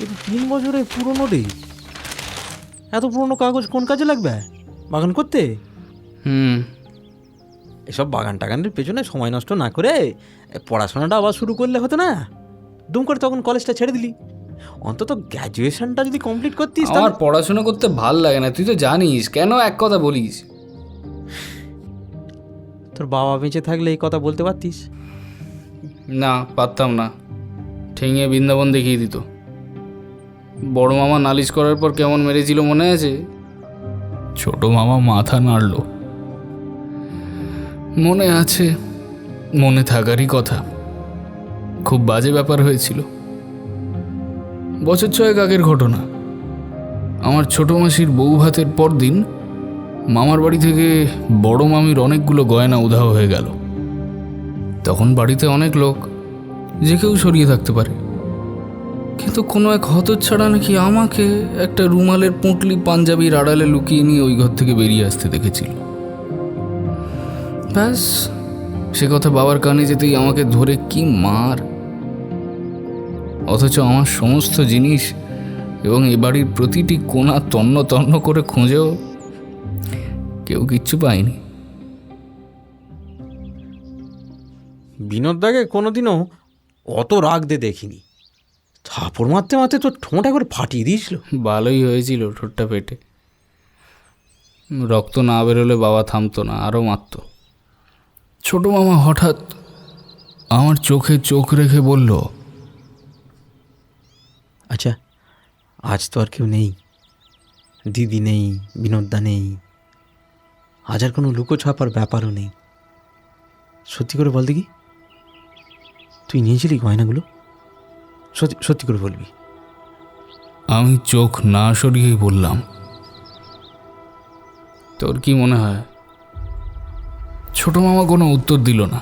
এ তো 3 বছরের পুরনো রে। এত পুরনো কাগজ কোন কাজে লাগবে? বাগান করতে? এসব বাগান টাগানের পেছনে সময় নষ্ট না করে পড়াশোনাটা আবার শুরু করলে হতো না? দুম করে তখন কলেজটা ছেড়ে দিলি। অন্তত গ্র্যাজুয়েশনটা যদি কমপ্লিট করতিস। আমার পড়াশোনা করতে ভাল লাগে না, তুই তো জানিস। কেন এক কথা বলিস? তোর বাবা বেঁচে থাকলে এই কথা বলতে পারতিস। না, পারতাম না। ঠেঙিয়ে বৃন্দাবন দেখিয়ে দিত। বড় মামা নালিশ করার পর কেমন মেরেছিল মনে আছে? ছোট মামা মাথা নাড়ল। মনে আছে, মনে থাকারই কথা। খুব বাজে ব্যাপার হয়েছিল। বছর 6 আগের ঘটনা। আমার ছোট মাসির বউ ভাতের পর দিন মামার বাড়ি থেকে বড় মামির অনেকগুলো গয়না উধাও হয়ে গেল। তখন বাড়িতে অনেক লোক, যে কেউ সরিয়ে থাকতে পারে। কিন্তু কোনো এক হতচ্ছাড়া নাকি আমাকে একটা রুমালের পুঁটলি পাঞ্জাবির আড়ালে লুকিয়ে নিয়ে ওই ঘর থেকে বেরিয়ে আসতে দেখেছিল। ব্যাস, সে কথা বাবার কানে যেতেই আমাকে ধরে কি মার। অথচ আমার সমস্ত জিনিস এবং এ বাড়ির প্রতিটি কোণা তন্ন তন্ন করে খুঁজেও কেউ কিচ্ছু পায়নি। বিনোদদাকে কোনোদিনও অত রাগ দিয়ে দেখিনি। থাপড় মারতে মারতে তো ঠোঁটা করে ফাটিয়ে দিয়েছিল। ভালোই হয়েছিল ঠোঁটটা পেটে। রক্ত না বেরোলে বাবা থামতো না, আরও মারত। ছোট মামা হঠাৎ আমার চোখে চোখ রেখে বলল, আচ্ছা, আজ তো আর কেউ নেই। দিদি নেই, বিনোদদা নেই। আজ আর কোনো লুকোছাপার ব্যাপারও নেই। সত্যি করে বল দেখি, তুই নিয়েছিলি গয়নাগুলো? সত্যি সত্যি করে বলবি। আমি চোখ না সরিয়েই বললাম, তোর কি মনে হয়? ছোট মামা কোনো উত্তর দিল না।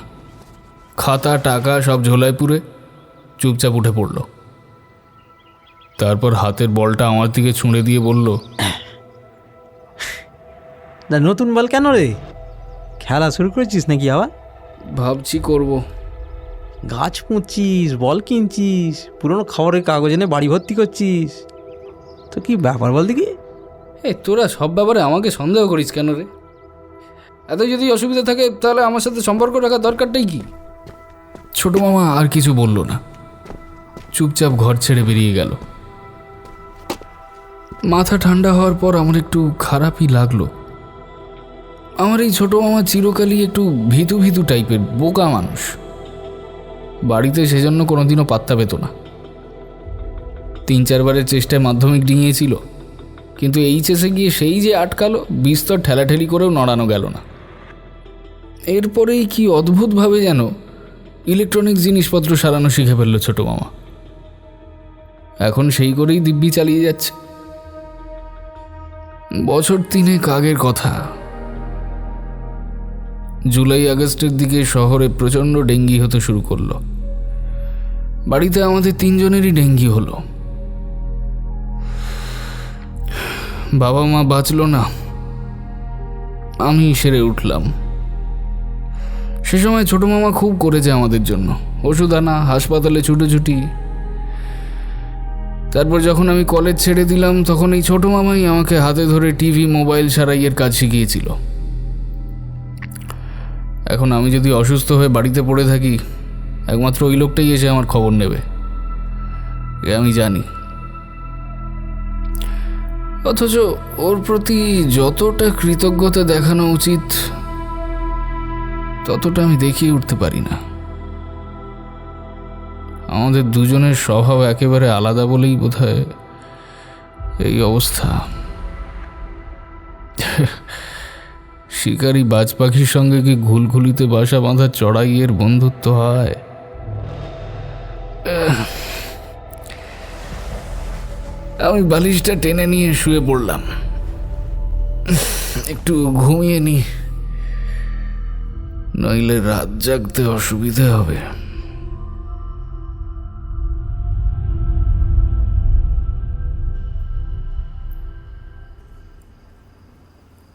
খাতা টাকা সব ঝোলায় পুরে চুপচাপ উঠে পড়ল। তারপর হাতের বলটা আমার দিকে ছুঁড়ে দিয়ে বলল, না, নতুন বল কেন রে? খেলা শুরু করেছিস নাকি আবার? ভাবছি করব। গাছ পুঁতছিস, বল কিনছিস, পুরনো খবরের কাগজ এনে বাড়ি ভর্তি করছিস। তো কি ব্যাপার বল দেখি? তোরা সব ব্যাপারে আমাকে সন্দেহ করিস কেন রে? এত যদি অসুবিধা থাকে তাহলে আমার সাথে সম্পর্ক রাখার দরকারটাই কি? ছোট মামা আর কিছু বলল না, চুপচাপ ঘর ছেড়ে বেরিয়ে গেল। মাথা ঠান্ডা হওয়ার পর আমার একটু খারাপই লাগলো। আমার এই ছোট মামা চিরকালই একটু ভীতু ভীতু টাইপের বোকা মানুষ। বাড়িতে সেজন্য কোনোদিনও পাত্তা পেত না। 3-4 বারের চেষ্টায় মাধ্যমিক ডিঙিয়েছিল, কিন্তু এইচএসে গিয়ে সেই যে আটকালো, বিস্তর ঠেলাঠেলি করেও নড়ানো গেল না। এরপরেই কি অদ্ভুতভাবে যেন ইলেকট্রনিক জিনিসপত্র সারানো শিখে ফেলল ছোট মামা। এখন সেই করেই দিব্যি চালিয়ে যাচ্ছে। বছর 3 আগের কথা। জুলাই আগস্টের দিকে শহরে প্রচণ্ড ডেঙ্গি হতে শুরু করলো। বাড়িতে আমাদের 3 জনেরই ডেঙ্গি হলো। বাবা মা বাঁচল না, আমি সেরে উঠলাম। সে সময় ছোট মামা খুব করেছে আমাদের জন্য, ওষুধ আনা, হাসপাতালে ছুটোছুটি। তারপর যখন আমি কলেজ ছেড়ে দিলাম, তখন এই ছোট মামাই আমাকে হাতে ধরে টিভি মোবাইল সারাইয়ের কাজ শিখিয়েছিল। এখন আমি যদি অসুস্থ হয়ে বাড়িতে পড়ে থাকি, একমাত্র ওই লোকটাই এসে আমার খবর নেবে, এ আমি জানি। অথচ ওর প্রতি যতটা কৃতজ্ঞতা দেখানো উচিত ততটা আমি দেখিয়ে উঠতে পারি না। আমাদের দুজনের স্বভাব একেবারে আলাদা বলেই বোধহয় এই অবস্থা। শিকারি বাজ পাখির সঙ্গে কি ঘুলঘুলিতে বাসা বাঁধা চড়াইয়ের বন্ধুত্ব হয়? আমি বালিশটা টেনে নিয়ে শুয়ে পড়লাম, একটু ঘুমিয়ে নি, নইলে রাত জাগতে অসুবিধে হবে।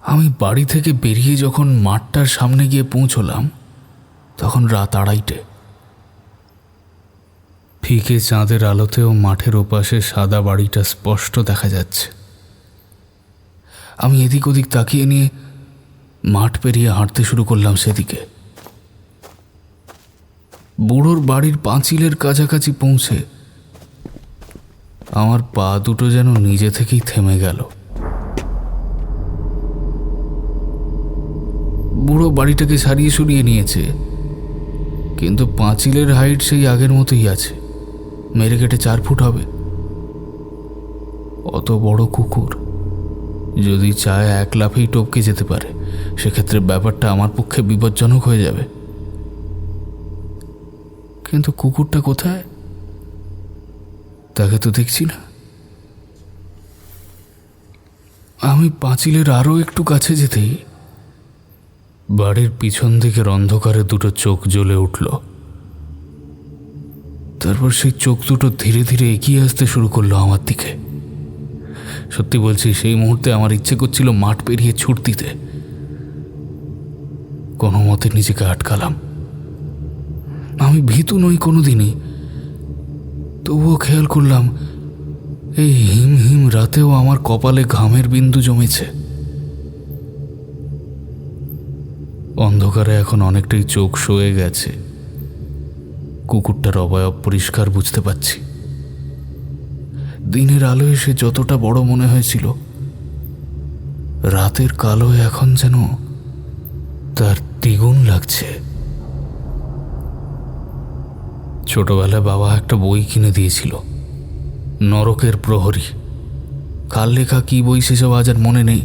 আমি বাড়ি থেকে বেরিয়ে যখন মাঠটার সামনে গিয়ে পৌঁছলাম তখন রাত 2:30। ফিকে চাঁদের আলোতেও মাঠের ওপাশে সাদা বাড়িটা স্পষ্ট দেখা যাচ্ছে। আমি এদিক ওদিক তাকিয়ে নিয়ে মাঠ পেরিয়ে হাঁটতে শুরু করলাম সেদিকে। বুড়োর বাড়ির পাঁচিলের কাছাকাছি পৌঁছে আমার পা দুটো যেন নিজে থেকেই থেমে গেল। বুড়ো বাড়িটাকে সারিয়ে সরিয়ে নিয়েছে, কিন্তু পাঁচিলের হাইট সেই আগের মতোই আছে, মেরে কেটে 4 ফুট হবে। অত বড় কুকুর যদি চায় 1 লাফেই টপকে যেতে পারে, সেক্ষেত্রে ব্যাপারটা আমার পক্ষে বিপজ্জনক হয়ে যাবে। কিন্তু কুকুরটা কোথায়? তাকে তো দেখছি না। আমি পাঁচিলের আরও একটু কাছে যেতেই বাড়ির পিছন দিকের অন্ধকারে দুটো চোখ জ্বলে উঠল। তারপর সেই চোখ দুটো ধীরে ধীরে এগিয়ে আসতে শুরু করলো আমার দিকে। সত্যি বলছি, সেই মুহূর্তে আমার ইচ্ছে করছিল মাঠ পেরিয়ে ছুট দিতে। কোনো মতে নিজেকে আটকালাম। আমি ভীতু নই কোনোদিনই, তবুও খেয়াল করলাম এই হিম হিম রাতেও আমার কপালে ঘামের বিন্দু জমেছে। অন্ধকারে এখন অনেকটাই চোখ সয়ে গেছে, কুকুরটার অবয়ব পরিষ্কার বুঝতে পারছি। দিনের আলো এসে যতটা বড় মনে হয়েছিল, রাতের কালো এখন যেন তার দ্বিগুণ লাগছে। ছোটবেলায় বাবা একটা বই কিনে দিয়েছিল, নরকের প্রহরী। কার লেখা কি বই সেসব আজ আর মনে নেই।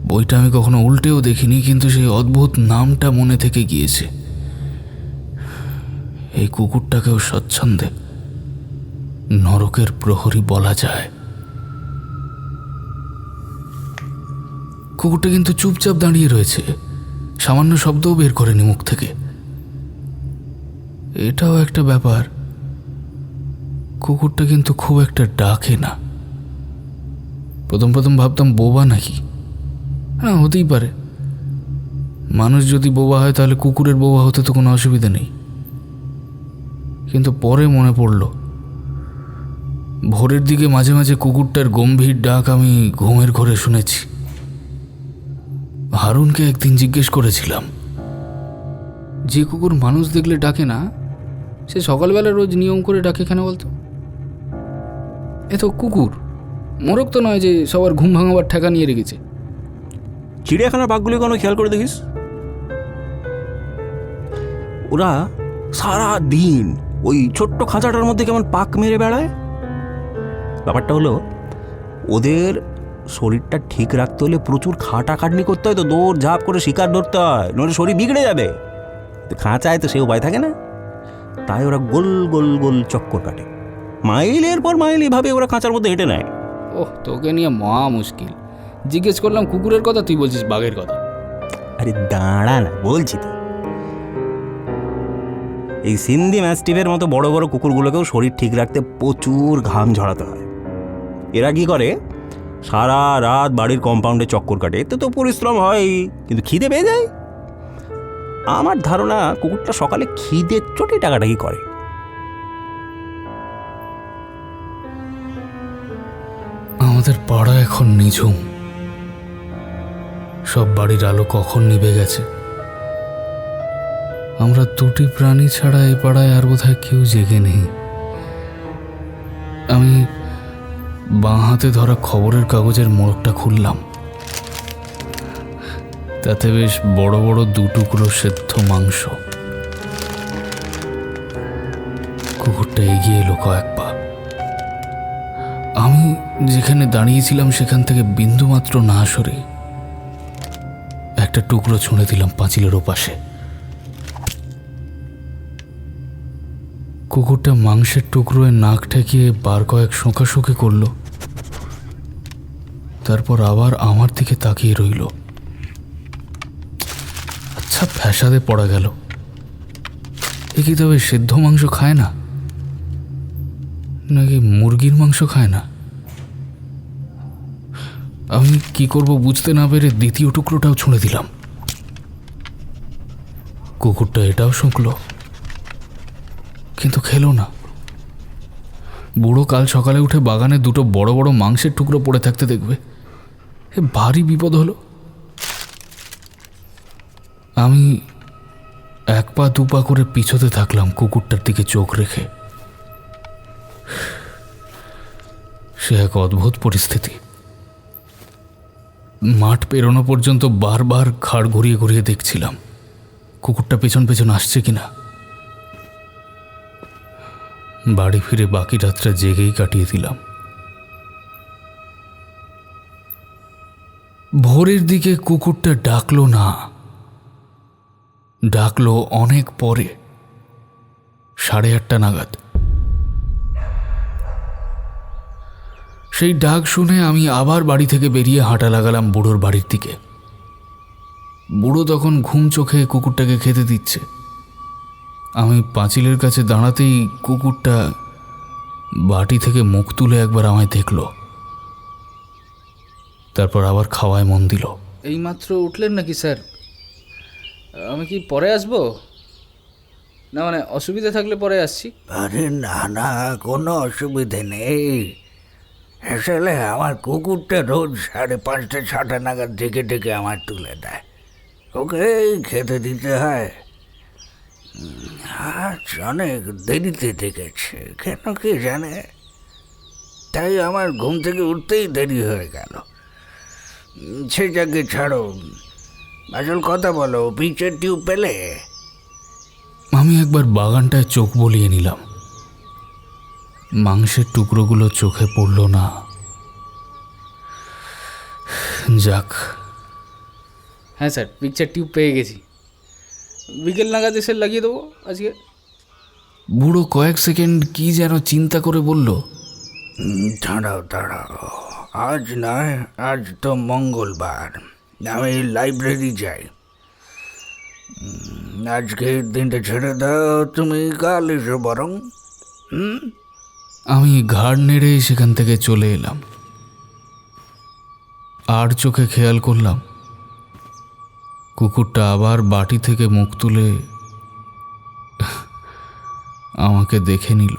বইটা আমি কখনো উল্টেও দেখিনি, কিন্তু সেই অদ্ভুত নামটা মনে থেকে গিয়েছে। এই কুকুরটাকেও স্বচ্ছন্দে নরকের প্রহরী বলা যায়। কুকুরটা কিন্তু চুপচাপ দাঁড়িয়ে রয়েছে, সামান্য শব্দও বের করেনি মুখ থেকে। এটাও একটা ব্যাপার, কুকুরটা কিন্তু খুব একটা ডাকে না। প্রথম ভাবতাম বোবা নাকি। হ্যাঁ, হতেই পারে। মানুষ যদি বোবা হয় তাহলে কুকুরের বোবা হতে তো কোনো অসুবিধা নেই। কিন্তু পরে মনে পড়ল, ভোরের দিকে মাঝে মাঝে কুকুরটার গম্ভীর ডাক আমি ঘুমের ঘরে শুনেছি। হারুনকে একদিন জিজ্ঞেস করেছিলাম, যে কুকুর মানুষ দেখলে ডাকে না, সে সকালবেলা রোজ নিয়ম করে ডাকে কেন বলতো? এ তো কুকুর, মোরগ তো নয় যে সবার ঘুম ভাঙাবার ঠেকা নিয়ে রেখেছে। চিড়িয়াখানার বাঘগুলি কোনো খেয়াল করে দেখিস, ওরা সারা দিন ওই ছোট্ট খাঁচাটার মধ্যে কেমন পাক মেরে বেড়ায়। ব্যাপারটা হলো, ওদের শরীরটা ঠিক রাখতে হলে প্রচুর খাটাখাটনি করতে হয়, তো দৌড় ঝাঁপ করে শিকার ধরতে হয়, নইলে শরীর বিগড়ে যাবে। তো খাঁচায় তো সে উপায় থাকে না, তাই ওরা গোল গোল গোল চক্কর কাটে। মাইলের পর মাইল এভাবে ওরা খাঁচার মধ্যে হেঁটে নেয়। ওহ, তোকে নিয়ে মহা মুশকিল। জিজ্ঞেস করলাম কুকুরের কথা, তুই বলছিস বাঘের কথা। আরে দাঁড়া না, বলছি তো। এই সিন্ধি ম্যাস্টিফের মতো বড় বড় কুকুরগুলোকেও শরীর ঠিক রাখতে প্রচুর ঘাম ঝরাতে হয়। এরা কি করে, সারা রাত বাড়ির কম্পাউন্ডে চক্কর কাটে। এতে তো পরিশ্রম হয়, কিন্তু খিদে পেয়ে যায়। আমার ধারণা কুকুরটা সকালে খিদে চোটে টাকাটাকি করে। আমাদের পাড়া এখন নিঝুম, সব বাড়ির আলো কখন নিভে গেছে। আমরা দুটি প্রাণী ছাড়া এই পাড়ায় আর বোধহয় কেউ জেগে নেই। আমি বাঁ হাতে ধরা খবরের কাগজের মোড়কটা খুললাম। তাতে বেশ বড় বড় 2 টুকরো সেদ্ধ মাংস। কুকুরটা এগিয়ে এলো কয়েক পা। আমি যেখানে দাঁড়িয়েছিলাম সেখান থেকে বিন্দুমাত্র না সরে একটা টুকরো ছুঁড়ে দিলাম পাঁচিলের ওপাশে। কুকুরটা মাংসের টুকরোয় নাক ঠেকিয়ে বার কয়েক শোঁকাশোঁকি করল, তারপর আবার আমার দিকে তাকিয়ে রইল। আচ্ছা, ফ্যাসাদে পড়া গেল। এ কি তবে সেদ্ধ মাংস খায় না, নাকি মুরগির মাংস খায় না? আমি কি করব বুঝতে না পেরে দ্বিতীয় টুকরোটাও ছুঁড়ে দিলাম। কুকুরটা এটাও শুঁকলো, কিন্তু খেলো না। বুড়ো কাল সকালে উঠে বাগানে দুটো বড় বড় মাংসের টুকরো পড়ে থাকতে দেখবে, এ ভারী বিপদ হলো। আমি এক পা দু পা করে পিছোতে থাকলাম কুকুরটার দিকে চোখ রেখে। সে এক অদ্ভুত পরিস্থিতি। মাঠ পেরোনো পর্যন্ত বারবার ঘাড় ঘুরিয়ে ঘুরিয়ে দেখছিলাম কুকুরটা পেছন পেছন আসছে কিনা। বাড়ি ফিরে বাকি রাতটা জেগেই কাটিয়ে দিলাম। ভোরের দিকে কুকুরটা ডাকলো না, ডাকলো অনেক পরে, 8:30 নাগাদ। সেই ডাক শুনে আমি আবার বাড়ি থেকে বেরিয়ে হাঁটা লাগালাম বুড়োর বাড়ির দিকে। বুড়ো তখন ঘুম চোখে কুকুরটাকে খেতে দিচ্ছে। আমি পাঁচিলের কাছে দাঁড়াতেই কুকুরটা বাটি থেকে মুখ তুলে একবার আমায় দেখল, তারপর আবার খাওয়ায় মন দিল। এইমাত্র উঠলেন নাকি স্যার? আমি কি পরে আসবো? না মানে অসুবিধা থাকলে পরে আসছি। আরে না না, কোনো অসুবিধে নেই। আসলে আমার কুকুরটা রোজ 5:30 6টা নাগাদ ডেকে ডেকে আমার তুলে দেয়, ওকে খেতে দিতে হয়। আজ অনেক দেরিতে ডেকেছে, কেন কি জানে, তাই আমার ঘুম থেকে উঠতেই দেরি হয়ে গেল। সে যাকে ছাড়ো, আসল কথা বলো, পিচের টিউব পেলে? আমি একবার বাগানটায় চোখ বলিয়ে নিলাম। মাংসের টুকরোগুলো চোখে পড়ল না। যাক। হ্যাঁ স্যার, পিকচার টিউব পেয়ে গেছি। বিকেল নাগাদ এসে লাগিয়ে দেবো আজকে। বুড়ো কয়েক সেকেন্ড কি যেন চিন্তা করে বলল, দাঁড়াও দাঁড়াও, আজ নয়, আজ তো মঙ্গলবার, আমি লাইব্রেরি যাই। আজকে দিনটা ছেড়ে দাও, তুমি কাল এসো বরং। আমি ঘাড় নেড়ে সেখান থেকে চলে এলাম। আর চোখে খেয়াল করলাম কুকুরটা আবার বাটি থেকে মুখ তুলে আমাকে দেখে নিল।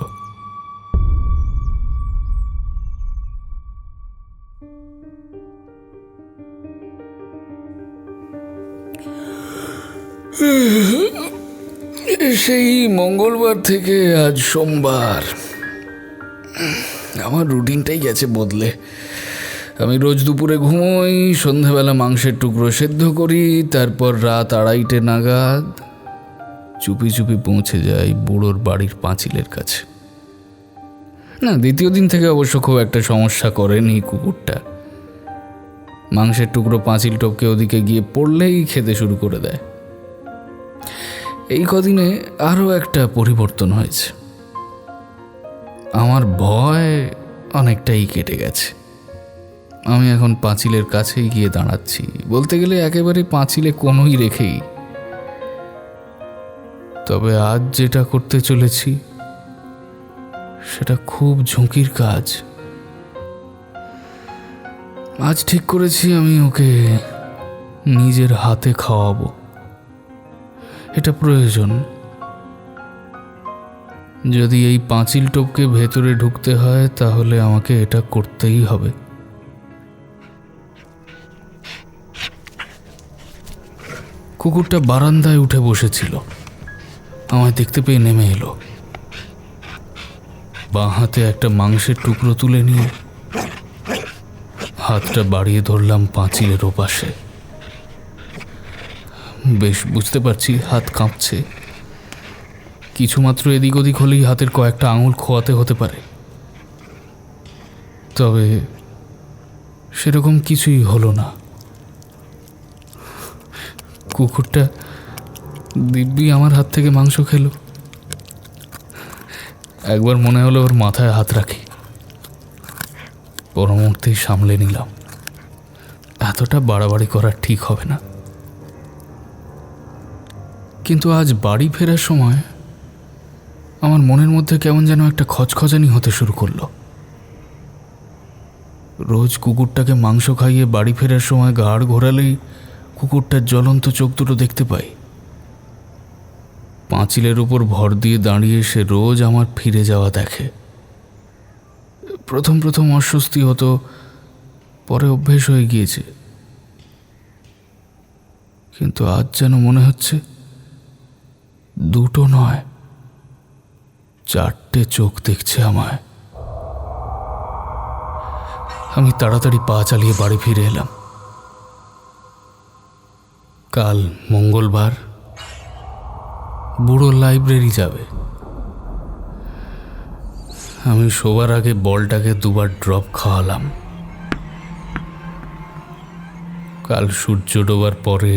সেই মঙ্গলবার থেকে আজ সোমবার। আমার রুটিনটাই গেছে বদলে। আমি রোজ দুপুরে ঘুমোই, সন্ধ্যাবেলা মাংসের টুকরো সেদ্ধ করি, তারপর রাত 2:30 নাগাদ চুপি চুপি পৌঁছে যাই বুড়োর বাড়ির পাঁচিলের কাছে। না, দ্বিতীয় দিন থেকে অবশ্য খুব একটা সমস্যা করেনি কুকুরটা। মাংসের টুকরো পাঁচিল টপকে ওদিকে গিয়ে পড়লেই খেতে শুরু করে দেয়। এই কদিনে আরও একটা পরিবর্তন হয়েছে। আমার ভয় অনেকটাই কেটে গেছে। আমি এখন পাঁচিলের কাছেই গিয়ে দাঁড়াচ্ছি, বলতে গেলে একেবারে পাঁচিলে কোনোই রেখেই। তবে আজ যেটা করতে চলেছি সেটা খুব ঝুঁকির কাজ। আজ ঠিক করেছি আমি ওকে নিজের হাতে খাওয়াবো। এটা প্রয়োজন। যদি এই পাঁচিল টপকে ভেতরে ঢুকতে হয় তাহলে আমাকে এটা করতেই হবে। কুকুরটা বারান্দায় উঠে বসেছিল, আমায় দেখতে পেয়ে নেমে এলো। বাঁ হাতে একটা মাংসের টুকরো তুলে নিয়ে হাতটা বাড়িয়ে ধরলাম পাঁচিলের ওপাশে। বেশ বুঝতে পারছি হাত কাঁপছে। কিছুমাত্র এদিক ওদিক হলেই হাতের কয়েকটা আঙুল খোয়াতে হতে পারে, তবে সেরকম কিছুই হলো না। কুকুরটা দিব্যি আমার হাত থেকে মাংস খেলো। একবার মনে হলো ওর মাথায় হাত রাখি, পর মুহূর্তেই সামলে নিলাম। এতটা বাড়াবাড়ি করা ঠিক হবে না। কিন্তু আজ বাড়ি ফেরার সময় আমার মনের মধ্যে কেমন যেন একটা খচখচানি হতে শুরু করলো। রোজ কুকুরটাকে মাংস খাইয়ে বাড়ি ফেরার সময় ঘাড় ঘোরালেই কুকুরটার জ্বলন্ত চোখ দুটো দেখতে পাই। পাঁচিলের উপর ভর দিয়ে দাঁড়িয়ে সে রোজ আমার ফিরে যাওয়া দেখে। প্রথম প্রথম অস্বস্তি হতো, পরে অভ্যেস হয়ে গিয়েছে। কিন্তু আজ যেন মনে হচ্ছে দুটো নয়, 4টে চোখ দেখছে আমায়। আমি তাড়াতাড়ি পা চালিয়ে বাড়ি ফিরে এলাম। কাল মঙ্গলবার, বুড়ো লাইব্রেরি যাবে। আমি শোবার আগে বলটাকে 2বার ড্রপ খাওয়ালাম। কাল সূর্য ডোবার পরে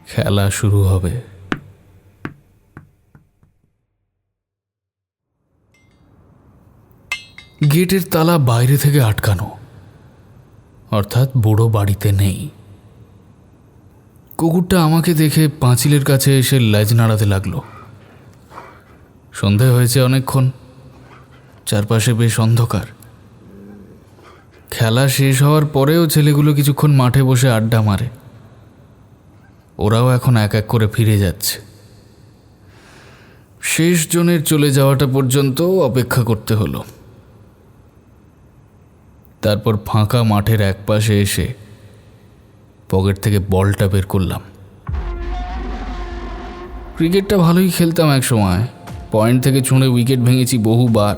খেলা শুরু হবে। গেটের তালা বাইরে থেকে আটকানো, অর্থাৎ বুড়ো বাড়িতে নেই। কুকুরটা আমাকে দেখে পাঁচিলের কাছে এসে লেজ নাড়াতে লাগলো। সন্ধে হয়েছে অনেকক্ষণ, চারপাশে বেশ অন্ধকার। খেলা শেষ হওয়ার পরেও ছেলেগুলো কিছুক্ষণ মাঠে বসে আড্ডা মারে। ওরাও এখন এক এক করে ফিরে যাচ্ছে। শেষ জনের চলে যাওয়াটা পর্যন্ত অপেক্ষা করতে হলো। তারপর ফাঁকা মাঠের এক পাশে এসে পকেট থেকে বলটা বের করলাম। ক্রিকেটটা ভালোই খেলতাম এক সময়, পয়েন্ট থেকে ছুঁড়ে উইকেট ভেঙেছি বহুবার।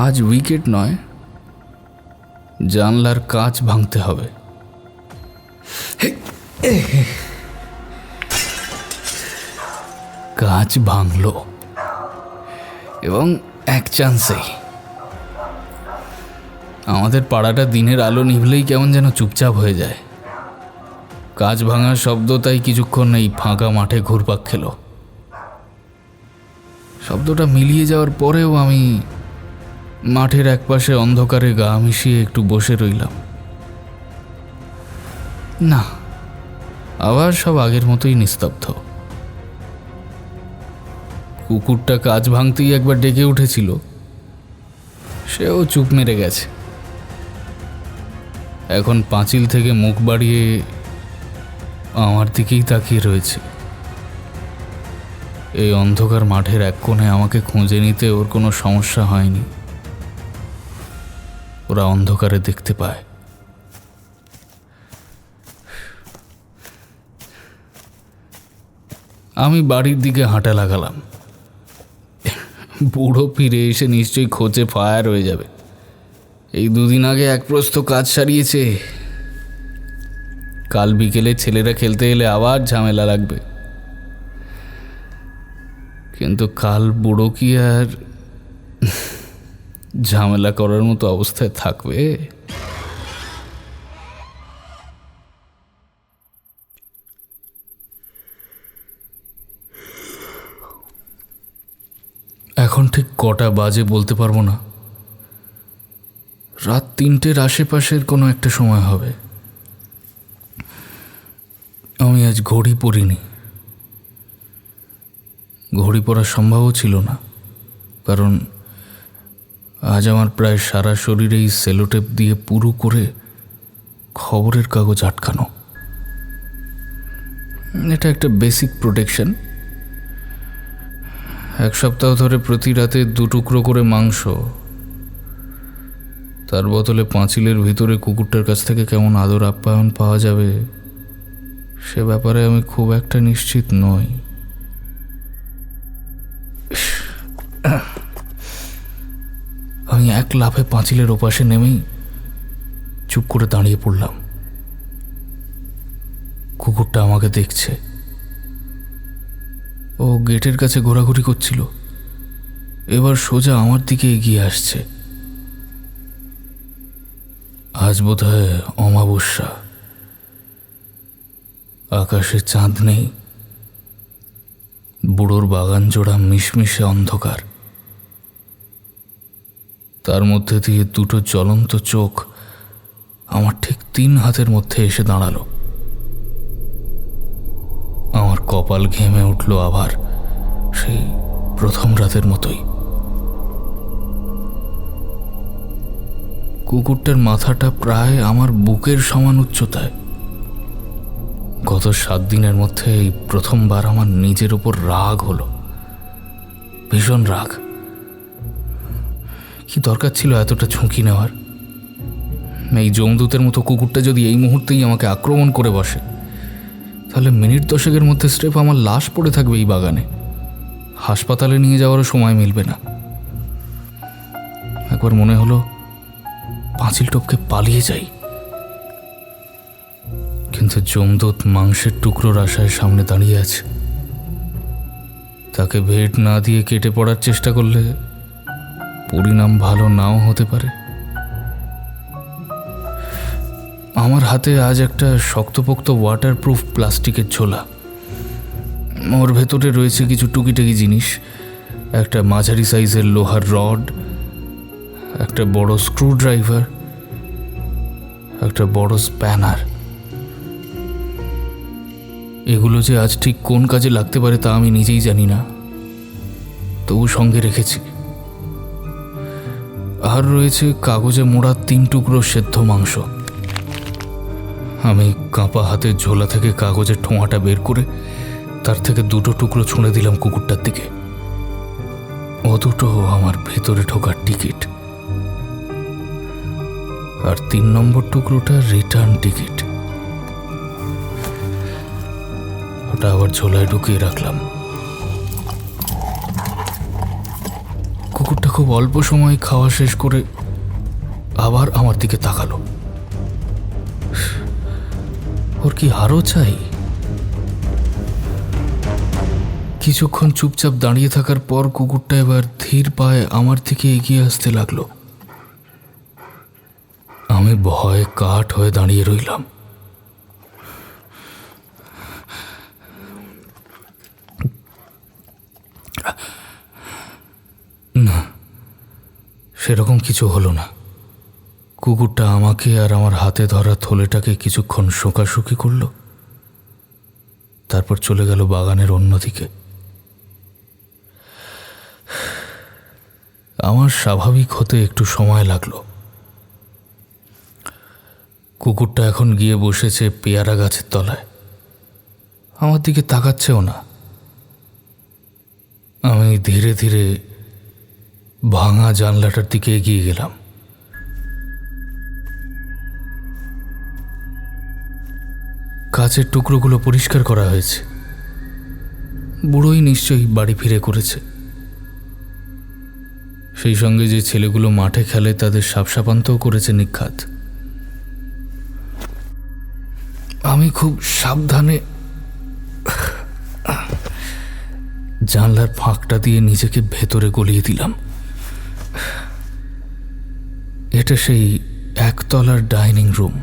আজ উইকেট নয়, জানলার কাঁচ ভাঙতে হবে। কাঁচ ভাঙলো এবং এক চান্সেই। আমাদের পাড়াটা দিনের আলো নিভলেই কেমন যেন চুপচাপ হয়ে যায়। কাঁচ ভাঙার শব্দ তাই কিছুক্ষণ এই ফাঁকা মাঠে ঘুরপাক খেল। শব্দটা মিলিয়ে যাওয়ার পরেও আমি মাঠের একপাশে অন্ধকারে গা মিশিয়ে একটু বসে রইলাম। না, আবার সব আগের মতোই নিস্তব্ধ। কুকুরটা কাঁচ ভাঙতেই একবার ডেকে উঠেছিল, সেও চুপ মেরে গেছে। এখন পাঁচিল থেকে মুখ বাড়িয়ে আমার দিকেই তাকিয়ে রয়েছে। এই অন্ধকার মাঠের এক কোণে আমাকে খুঁজে নিতে ওর কোনো সমস্যা হয়নি। ওরা অন্ধকারে দেখতে পায়। আমি বাড়ির দিকে হাঁটা লাগালাম। বুড়ো ফিরে এসে নিশ্চয়ই খোঁজে ফায়ার হয়ে যাবে। এই 2 দিন আগে এক প্রস্থ কাজ সারিয়েছে। কাল বিকেলে ছেলেরা খেলতে এলে আবার ঝামেলা লাগবে। কিন্তু কাল বুড়ো কি আর ঝামেলা করার মতো অবস্থায় থাকবে? এখন ঠিক কটা বাজে বলতে পারবো না। রাত 3টের আশেপাশের কোনো একটা সময় হবে। আমি আজ ঘড়ি পরিনি। ঘড়ি পরার সম্ভবও ছিল না, কারণ আজ আমার প্রায় সারা শরীরেই সেলোটেপ দিয়ে পুরু করে খবরের কাগজ আটকানো। এটা একটা বেসিক প্রোটেকশন। 1 সপ্তাহ ধরে প্রতি রাতে 2 টুকরো করে মাংস, তার বদলে পাঁচিলের ভিতরে কুকুরটার কাছ থেকে কেমন আদর আপ্যায়ন পাওয়া যাবে সে ব্যাপারে আমি খুব একটা নিশ্চিত নই। আমি এক লাফে পাঁচিলের ওপাশে নেমেই চুপ করে দাঁড়িয়ে পড়লাম। কুকুরটা আমাকে দেখছে। ও গেটের কাছে ঘোরাঘুরি করছিল, এবার সোজা আমার দিকে এগিয়ে আসছে। আজ বোধহয় অমাবস্যা। আকাশে চাঁদ নেই, বুড়োর বাগান জোড়া মিশমিশে অন্ধকার, তার মধ্যে দিয়ে দুটো জ্বলন্ত চোখ আমার ঠিক 3 হাতের মধ্যে এসে দাঁড়ালো। আমার কপাল ঘেমে উঠল আবার সেই প্রথম রাতের মতোই। কুকুরটার মাথাটা প্রায় আমার বুকের সমান উচ্চতায়। গত 7 দিনের মধ্যে এই প্রথমবার আমার নিজের উপর রাগ হলো, ভীষণ রাগ। কি দরকার ছিল এতটা ঝুঁকি নেওয়ার? এই যমদূতের মতো কুকুরটা যদি এই মুহূর্তেই আমাকে আক্রমণ করে বসে, তাহলে মিনিট 10 মধ্যে স্রেফ আমার লাশ পড়ে থাকবে এই বাগানে। হাসপাতালে নিয়ে যাওয়ারও সময় মিলবে না। একবার মনে হলো পাঁচিল টপকে পালিয়ে যাই, কিন্তু যমদূত মাংসের টুকরোর আশায় সামনে দাঁড়িয়ে আছে। তাকে ভেট না দিয়ে কেটে পড়ার চেষ্টা করলে পরিণাম ভালো নাও হতে পারে। আমার হাতে আজ একটা শক্তপোক্ত ওয়াটারপ্রুফ প্লাস্টিকের ঝোলা। ওর ভেতরে রয়েছে কিছু টুকিটাকি জিনিস, একটা মাঝারি সাইজের লোহার রড, একটা বড় স্ক্রুড্রাইভার, একটা বড় স্প্যানার। এগুলো যে আজ ঠিক কোন কাজে লাগতে পারে তা আমি নিজেই জানি না, তবু সঙ্গে রেখেছি। আর রয়েছে কাগজে মোড়া 3 টুকরো সেদ্ধ মাংস। আমি কাঁপা হাতের ঝোলা থেকে কাগজের ঠোঙাটা বের করে তার থেকে 2টো টুকরো ছুঁড়ে দিলাম কুকুরটার দিকে। ও দুটো আমার ভেতরে ঢোকার টিকিট, আর 3 নম্বর টুকরোটা রিটার্ন টিকিট। ওটা আবার ঝোলায় ঢুকিয়ে রাখলাম। কুকুরটা খুব অল্প সময় খাওয়া শেষ করে আবার আমার দিকে তাকালো। ওর কি আরও চাই? কিছুক্ষণ চুপচাপ দাঁড়িয়ে থাকার পর কুকুরটা এবার ধীর পায়ে আমার দিকে এগিয়ে আসতে লাগলো। আমি ভয়ে কাঠ হয়ে দাঁড়িয়ে রইলাম। না, সেরকম কিছু হলো না। কুকুরটা আমাকে আর আমার হাতে ধরা থলেটাকে কিছুক্ষণ শোকাশুকি করল, তারপর চলে গেল বাগানের অন্যদিকে। আমার স্বাভাবিক হতে একটু সময় লাগলো। কুকুরটা এখন গিয়ে বসেছে পেয়ারা গাছের তলায়, আমার দিকে তাকাচ্ছেও না। আমি ধীরে ধীরে ভাঙা জানলাটার দিকে এগিয়ে গেলাম। কাচের টুকরোগুলো পরিষ্কার করা হয়েছে। বুড়োই নিশ্চয়ই বাড়ি ফিরে করেছে। সেই সঙ্গে যে ছেলেগুলো মাঠে খেলে তাদের সাপসাপান্তও করেছে নিখাত। আমি খুব সাবধানে জানলার ফাঁকটা দিয়ে নিজেকে ভেতরে গলিয়ে দিলাম। এটা সেই 1 তলার ডাইনিং রুম।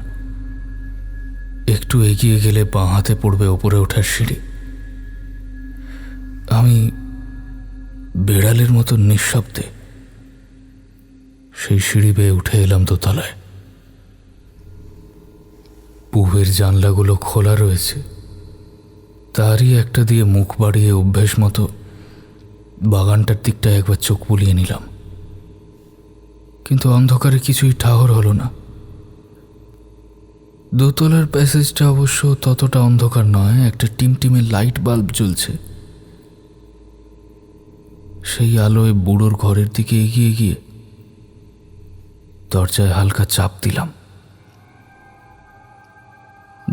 একটু এগিয়ে গেলে বাঁ হাতে পড়বে ওপরে ওঠার সিঁড়ি। আমি বেড়ালের মতো নিঃশব্দে সেই সিঁড়ি বেয়ে উঠে এলাম দোতলায়। পূবের জানলাগুলো খোলা রয়েছে, তারই একটা দিয়ে মুখ বাড়িয়ে অভ্যেস মতো বাগানটার দিকটা একবার চোখ বুলিয়ে নিলাম। কিন্তু অন্ধকারে কিছুই ঠাহর হলো না। দোতলার প্যাসেজটা অবশ্য ততটা অন্ধকার নয়, একটা টিমটিমে লাইট বাল্ব জ্বলছে। সেই আলোয় বুড়োর ঘরের দিকে এগিয়ে গিয়ে দরজায় হালকা চাপ দিলাম।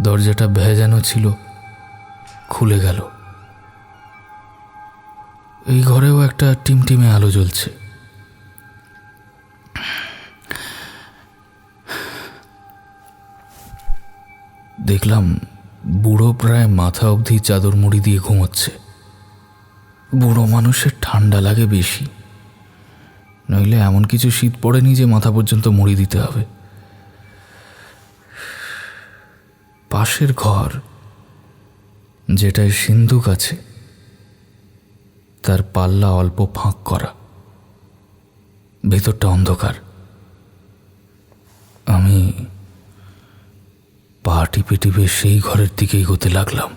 দরজাটা ভেজানো ছিল, খুলে গেল। এই ঘরেও একটা টিমটিমে আলো জ্বলছে। দেখলাম বুড়ো প্রায় মাথা অবধি চাদর মুড়ি দিয়ে ঘুমোচ্ছে। বুড়ো মানুষের ঠান্ডা লাগে বেশি, নইলে এমন কিছু শীত পড়েনি যে মাথা পর্যন্ত মুড়ি দিতে হবে। পাশের ঘর যেটায় সিন্ধুক আছে তার পাল্লা অল্প ফাঁক করা, ভেতরটা অন্ধকার। আমি পা টিপে টিপে সেই ঘরের দিকে এগোতে লাগলাম।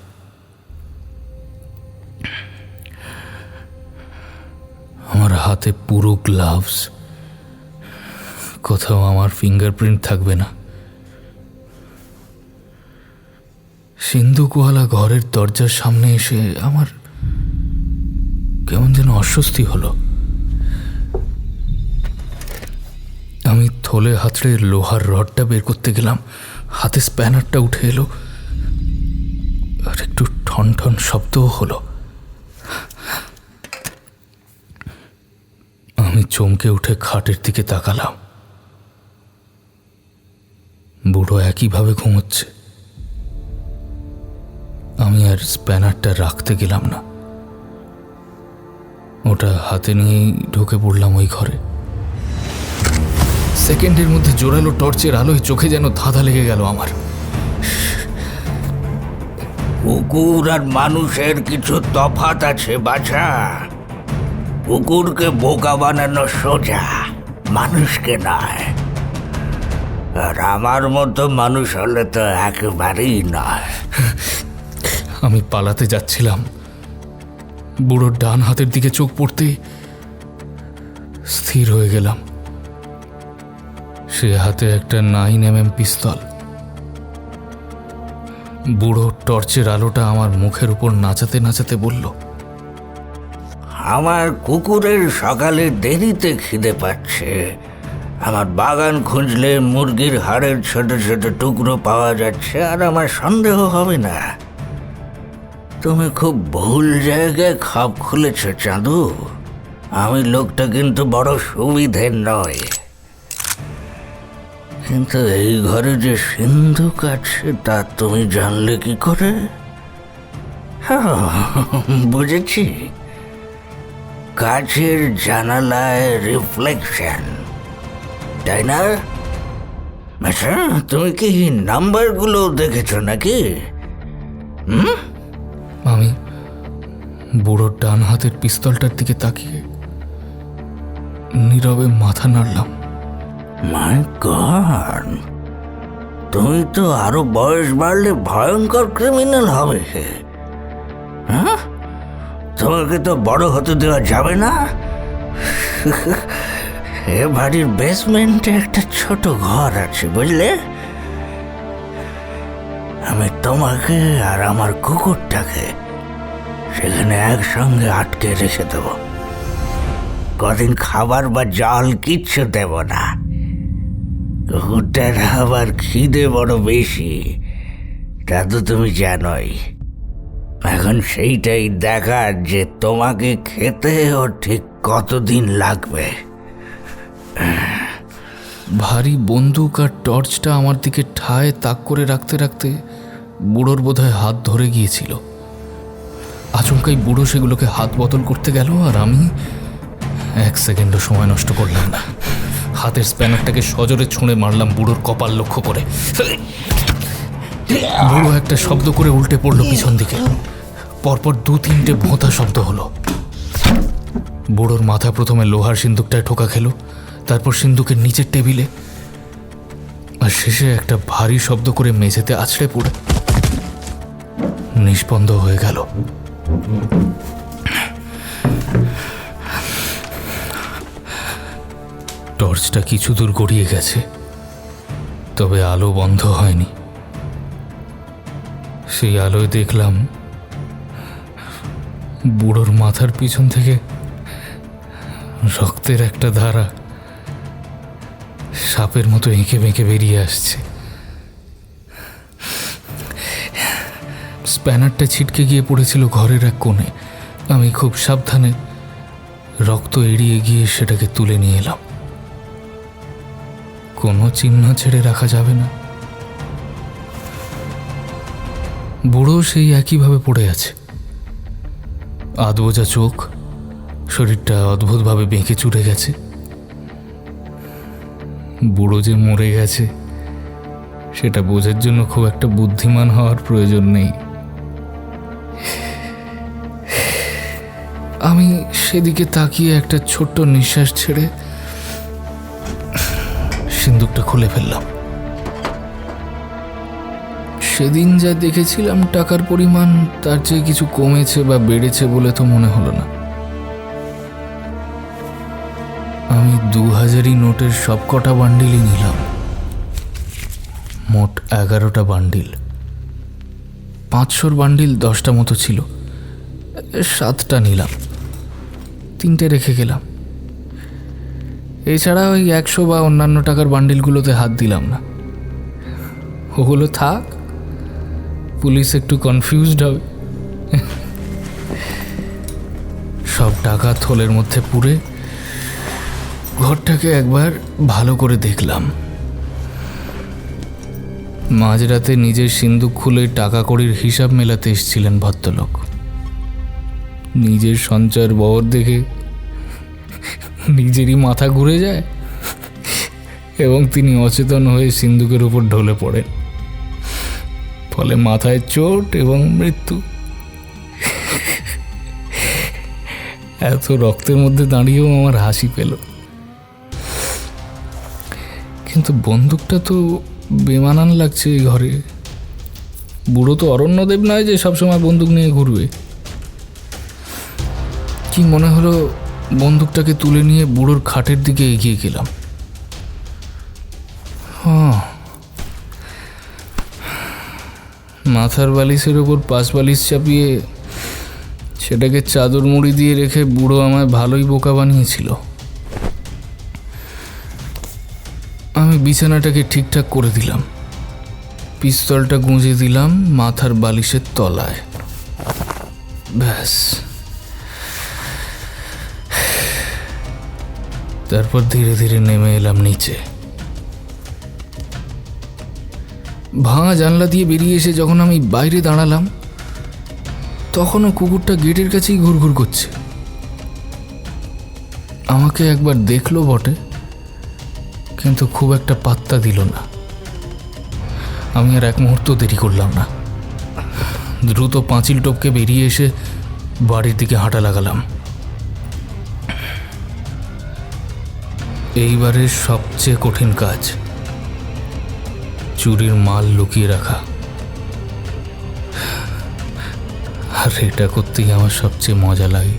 আমার হাতে পুরো গ্লাভস, কোথাও আমার ফিঙ্গারপ্রিন্ট থাকবে না। সিন্ধুকওয়ালা ঘরের দরজার সামনে এসে আমার কেমন যেন অস্বস্তি হলো। আমি থলে হাতড়ে লোহার রডটা বের করতে গেলাম, হাতে স্প্যানারটা উঠে এলো আর একটু ঠন ঠন শব্দও হলো। আমি চমকে উঠে খাটের দিকে তাকালাম। বুড়ো একইভাবে ঘুমোচ্ছে। আমি আর স্প্যানারটা রাখতে গেলাম না, ওটা হাতে নিয়েই ঢুকে পড়লাম ওই ঘরে। সেকেন্ডের মধ্যে জোরালো টর্চের আলোয় চোখে যেন ধাঁধা লেগে গেল আমার। কুকুর আর মানুষের কিছু তফাৎ আছে বাছা। কুকুরকে বোকা বানানো সোজা, মানুষকে নয়। আর আমার মতো মানুষ হলে তো একেবারেই নয়। আমি পালাতে যাচ্ছিলাম, বুড়োর ডান হাতের দিকে চোখ পড়তেই স্থির হয়ে গেলাম। সে হাতে একটা 9mm পিস্তল। বুড়ো টর্চের আলোটা আমার মুখের উপর নাচাতে নাচাতে বলল, আমার কুকুরের সকালে দেরিতে খিদে পাচ্ছে। আমার বাগান খুঁজলে মুরগির হাড়ের ছোট ছোট টুকরো পাওয়া যাচ্ছে, আর আমার সন্দেহ হবে না। তুমি খুব ভুল জায়গায় খাপ খুলেছ চাঁদু। আমি লোকটা কিন্তু বড় সুবিধের নয়, কিন্তু এই ঘরে যে সিন্ধুক আছে তা তুমি জানলে কি করে? বুঝেছি, কাচের জানালায় রিফ্লেকশন, তাই না? আচ্ছা, তুমি কি নাম্বারগুলো দেখেছো নাকি? আমি বুড়োর ডান হাতের পিস্তলটার দিকে তাকিয়ে নীরবে মাথা নাড়লাম। মাই গড, তুমি তো আরো বয়স বাড়লে ভয়ঙ্কর ক্রিমিনাল হবে। হ্যাঁ, তোমাকে তো বড় হতে দেওয়া যাবে না। এ বাড়ির বেসমেন্টে একটা ছোট ঘর আছে, বুঝলে? আমি তোমাকে আর আমার কুকুরটাকে সেখানে একসঙ্গে আটকে রেখে দেব। কদিন খাবার বা জল কিচ্ছু দেব না। কুকুরটার আবার খিদে বড় বেশি, তা তো তুমি জানোই। এখন সেইটাই দেখার যে তোমাকে খেতে ওর ঠিক কতদিন লাগবে। ভারী বন্দুক আর টর্চটা আমার দিকে ঠায় তাক করে রাখতে রাখতে বুড়োর বোধহয় হাত ধরে গিয়েছিল। আচমকাই বুড়ো সেগুলোকে হাত বদল করতে গেল, আর আমি 1 সেকেন্ডও সময় নষ্ট করলাম না। হাতের স্প্যানারটাকে সজোরে ছুঁড়ে মারলাম বুড়োর কপাল লক্ষ্য করে। বুড়ো একটা শব্দ করে উল্টে পড়লো পিছন দিকে। পরপর 2-3টে ভোঁতা শব্দ হলো। বুড়োর মাথা প্রথমে লোহার সিন্দুকটায় ঠোকা খেলো, তারপর সিন্দুকের নিচের টেবিলে, আর শেষে একটা ভারী শব্দ করে মেঝেতে আছড়ে পড়ে নিষ্পন্দ হয়ে গেল। টর্চটা কিছু দূর গড়িয়ে গেছে, তবে আলো বন্ধ হয়নি। সেই আলোয় দেখলাম বুড়োর মাথার পিছন থেকে রক্তের একটা ধারা সাপের মতো এঁকে বেঁকে বেরিয়ে আসছে। স্প্যানারটা ছিটকে গিয়ে পড়েছিল ঘরের এক কোণে। আমি খুব সাবধানে রক্ত এড়িয়ে গিয়ে সেটাকে তুলে নিয়ে এলাম। কোনো চিহ্ন ছেড়ে রাখা যাবে না। বুড়ো সেই একইভাবে পড়ে আছে, আধবোজা চোখ, শরীরটা অদ্ভুতভাবে বেঁকে চুরে গেছে। বুড়ো যে মরে গেছে সেটা বোঝার জন্য খুব একটা বুদ্ধিমান হওয়ার প্রয়োজন নেই। আমি সেদিকে তাকিয়ে একটা ছোট্ট নিঃশ্বাস ছেড়ে সিন্দুকটা খুলে ফেললাম। সেদিন যা দেখেছিলাম টাকার পরিমাণ তার চেয়ে কিছু কমেছে বা বেড়েছে বলে তো মনে হলো না। আমি 2000 নোটের সবকটা বান্ডিলই নিলাম, মোট 11টা বান্ডিল। 500 বান্ডিল 10টা মতো ছিল, 7টা নিলাম, 3টে রেখে গেলাম। এছাড়া ওই 100 বা অন্যান্য টাকার বান্ডিলগুলোতে হাত দিলাম না। ওগুলো থাক, পুলিশ একটু কনফিউজড হবে। সব টাকা থলের মধ্যে পুরে ঘরটাকে একবার ভালো করে দেখলাম। মাঝরাতে নিজের সিন্দুক খুলে টাকা কড়ির হিসাব মেলাতে এসেছিলেন ভদ্রলোক। নিজের সঞ্চয়ের বহর দেখে নিজেরই মাথা ঘুরে যায় এবং তিনি অচেতন হয়ে সিন্দুকের উপর ঢলে পড়েন। ফলে মাথায় চোট এবং মৃত্যু। এত রক্তের মধ্যে দাঁড়িয়েও আমার হাসি পেল। কিন্তু বন্দুকটা তো বেমানান লাগছে এই ঘরে। বুড়ো তো অরণ্যদেব নয় যে সবসময় বন্দুক নিয়ে ঘুরবে। কি মনে হলো, বন্দুকটাকে তুলে নিয়ে বুড়োর খাটের দিকে এগিয়ে গেলাম। মাথার বালিশের ওপর পাশ বালিশ চাপিয়ে সেটাকে চাদর মুড়ি দিয়ে রেখে বুড়ো আমায় ভালোই বোকা বানিয়েছিল। আমি বিছানাটাকে ঠিকঠাক করে দিলাম, পিস্তলটা গুঁজে দিলাম মাথার বালিশের তলায়। ব্যাস, তারপর ধীরে ধীরে নেমে এলাম নিচে। ভাঙা জানলা দিয়ে বেরিয়ে এসে যখন আমি বাইরে দাঁড়ালাম, তখনও কুকুরটা গেটের কাছেই ঘুরঘুর করছে। আমাকে একবার দেখলো বটে, কিন্তু খুব একটা পাত্তা দিল না। আমি আর এক মুহূর্ত দেরি করলাম না, দ্রুত পাঁচিল টপকে বেরিয়ে এসে বাড়ির দিকে হাঁটা লাগালাম। এইবারের সবচেয়ে কঠিন কাজ, চুরির মাল লুকিয়ে রাখা। আর এটা করতেই আমার সবচেয়ে মজা লাগে।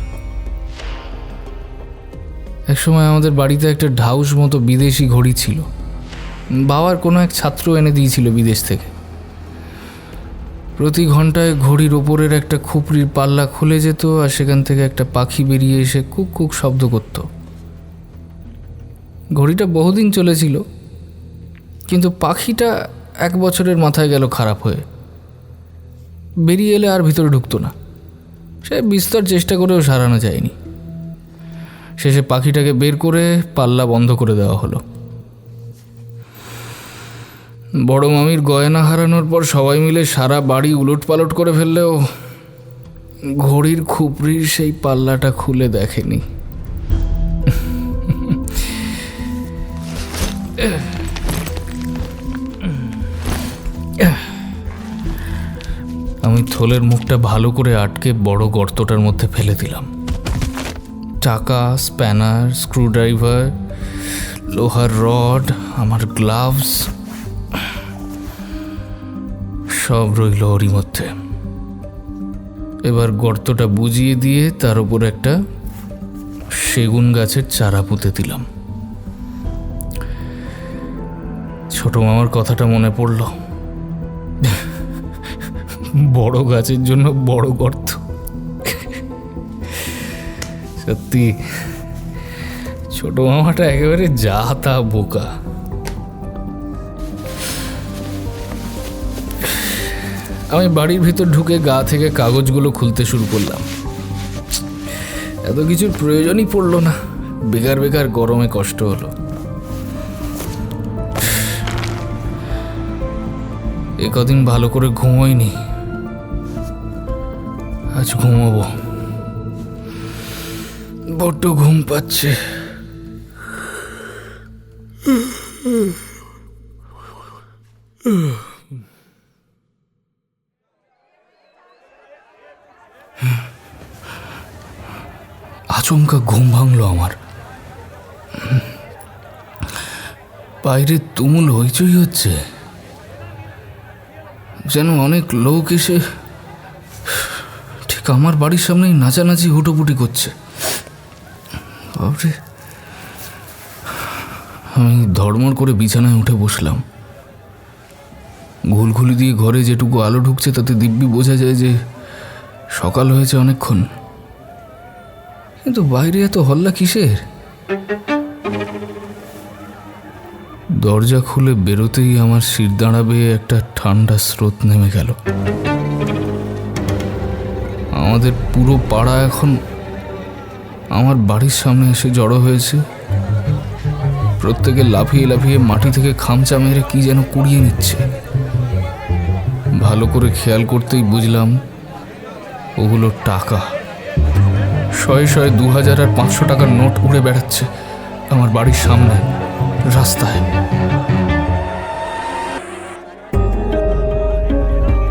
একসময় আমাদের বাড়িতে একটা ঢাউস মতো বিদেশি ঘড়ি ছিল। বাবার কোনো এক ছাত্র এনে দিয়েছিল বিদেশ থেকে। প্রতি ঘন্টায় ঘড়ির ওপরের একটা খুপড়ির পাল্লা খুলে যেত আর সেখান থেকে একটা পাখি বেরিয়ে এসে কুক কুক শব্দ করত। ঘড়িটা বহুদিন চলেছিল, কিন্তু পাখিটা 1 বছরের মাথায় গেল খারাপ হয়ে। বেরিয়ে এলে আর ভিতরে ঢুকতো না। সে বিস্তর চেষ্টা করেও সারানো যায়নি। শেষে পাখিটাকে বের করে পাল্লা বন্ধ করে দেওয়া হলো। বড় মামির গয়না হারানোর পর সবাই মিলে সারা বাড়ি উলটপালট করে ফেললেও ঘড়ির খুপড়ির সেই পাল্লাটা খুলে দেখেনি। আমি থলের মুখটা ভালো করে আটকে বড় গর্তটার মধ্যে ফেলে দিলাম। টাকা, স্প্যানার, স্ক্রুড্রাইভার, লোহার রড, আমার গ্লাভস সব রইল ওরই মধ্যে। এবার গর্তটা বুঝিয়ে দিয়ে তার উপর একটা সেগুন গাছের চারা পুঁতে দিলাম। ছোট মামার কথাটা মনে পড়ল, বড় গাছের জন্য বড় গর্ত। সত্যি ছোট মামাটা একেবারে যা তা বোকা। আমি বাড়ির ভিতর ঢুকে গা থেকে কাগজগুলো খুলতে শুরু করলাম। এত কিছুর প্রয়োজনই পড়লো না, বেকার বেকার গরমে কষ্ট হলো। এ কদিন ভালো করে ঘুমোইনি, আজ ঘুমোবো। বড্ড ঘুম পাচ্ছে। আচমকা ঘুম ভাঙল আমার। বাইরে তুমুল হইচই হচ্ছে, যেন অনেক লোক এসে ঠিক আমার বাড়ির সামনেই নাচানাচি হুটোপুটি করছে। বাবরে, আমি ধড়মড় করে বিছানায় উঠে বসলাম। ঘুলঘুলি দিয়ে ঘরে যেটুকু আলো ঢুকছে তাতে দিব্যি বোঝা যায় যে সকাল হয়েছে অনেকক্ষণ। কিন্তু বাইরে এত হল্লা কিসের? দরজা খুলে বেরোতেই আমার শির দাঁড়াবে একটা ঠান্ডা স্রোত নেমে গেল। আমাদের পুরো পাড়া এখন আমার বাড়ির সামনে এসে জড়ো হয়েছে। প্রত্যেকে লাফিয়ে লাফিয়ে মাটি থেকে খামচা মেরে কি যেন কুড়িয়ে নিচ্ছে। ভালো করে খেয়াল করতেই বুঝলাম ওগুলো টাকা। শয়ে শয়ে 2000 আর 500 টাকার নোট উড়ে বেড়াচ্ছে আমার বাড়ির সামনে রাস্তায়।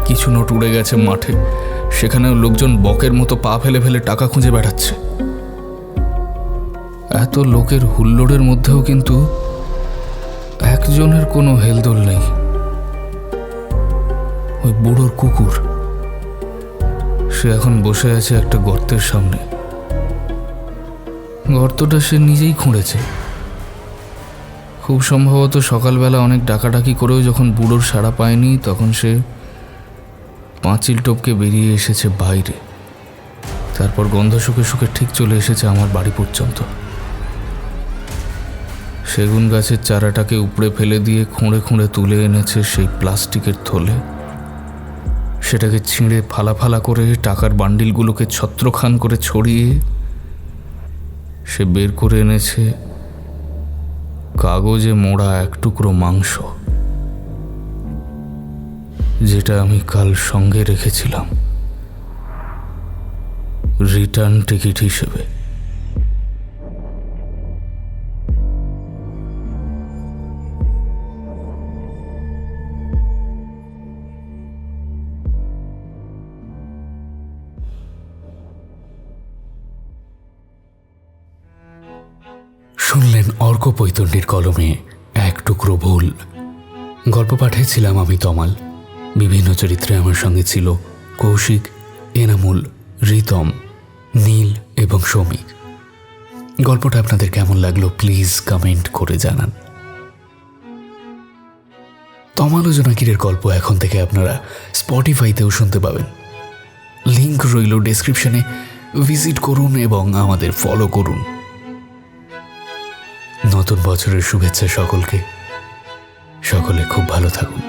কিছু নোট উড়ে গেছে মাঠে, সেখানেও লোকজন বকের মতো পা ফেলে ফেলে টাকা খুঁজে বেড়াচ্ছে। এত লোকের হুল্লোড়ের মধ্যেও কিন্তু একজনের কোনো হেলদোল নেই। ওই বুড়োর কুকুর, সে এখন বসে আছে একটা গর্তের সামনে। গর্তটা সে নিজেই খুঁড়েছে। খুব সম্ভবত সকালবেলা অনেক ডাকাডাকি করেও যখন বুড়োর সাড়া পায়নি, তখন সে পাঁচিল টপকে বেরিয়ে এসেছে বাইরে। তারপর গন্ধ শুকে শুকে ঠিক চলে এসেছে আমার বাড়ি পর্যন্ত। সেগুন গাছের চারাটাকে উপড়ে ফেলে দিয়ে খুঁড়ে খুঁড়ে তুলে এনেছে সেই প্লাস্টিকের থলে। সেটাকে ছিঁড়ে ফালা ফালা করে টাকার বান্ডিলগুলোকে ছত্রখান করে ছড়িয়ে সে বের করে এনেছে কাগজে মোড়া এক টুকরো মাংস, যেটা আমি কাল সঙ্গে রেখেছিলাম রিটার্ন টিকিট হিসেবে। শুনলেন অর্ক পৈতন্ডির কলমে এক টুকরো ভুল। গল্প পাঠিয়েছিলাম আমি তমাল। বিভিন্ন চরিত্রে আমার সঙ্গে ছিল কৌশিক, এনামুল, রিতম, নীল এবং শ্রমিক। গল্পটা আপনাদের কেমন লাগলো প্লিজ কমেন্ট করে জানান। তমাল ও জোনাকিরের গল্প এখন থেকে আপনারা স্পটিফাইতেও শুনতে পাবেন। লিংক রইল ডেসক্রিপশনে, ভিজিট করুন এবং আমাদের ফলো করুন। নতুন বছরের শুভেচ্ছা সকলকে। সকলে খুব ভালো থাকুন।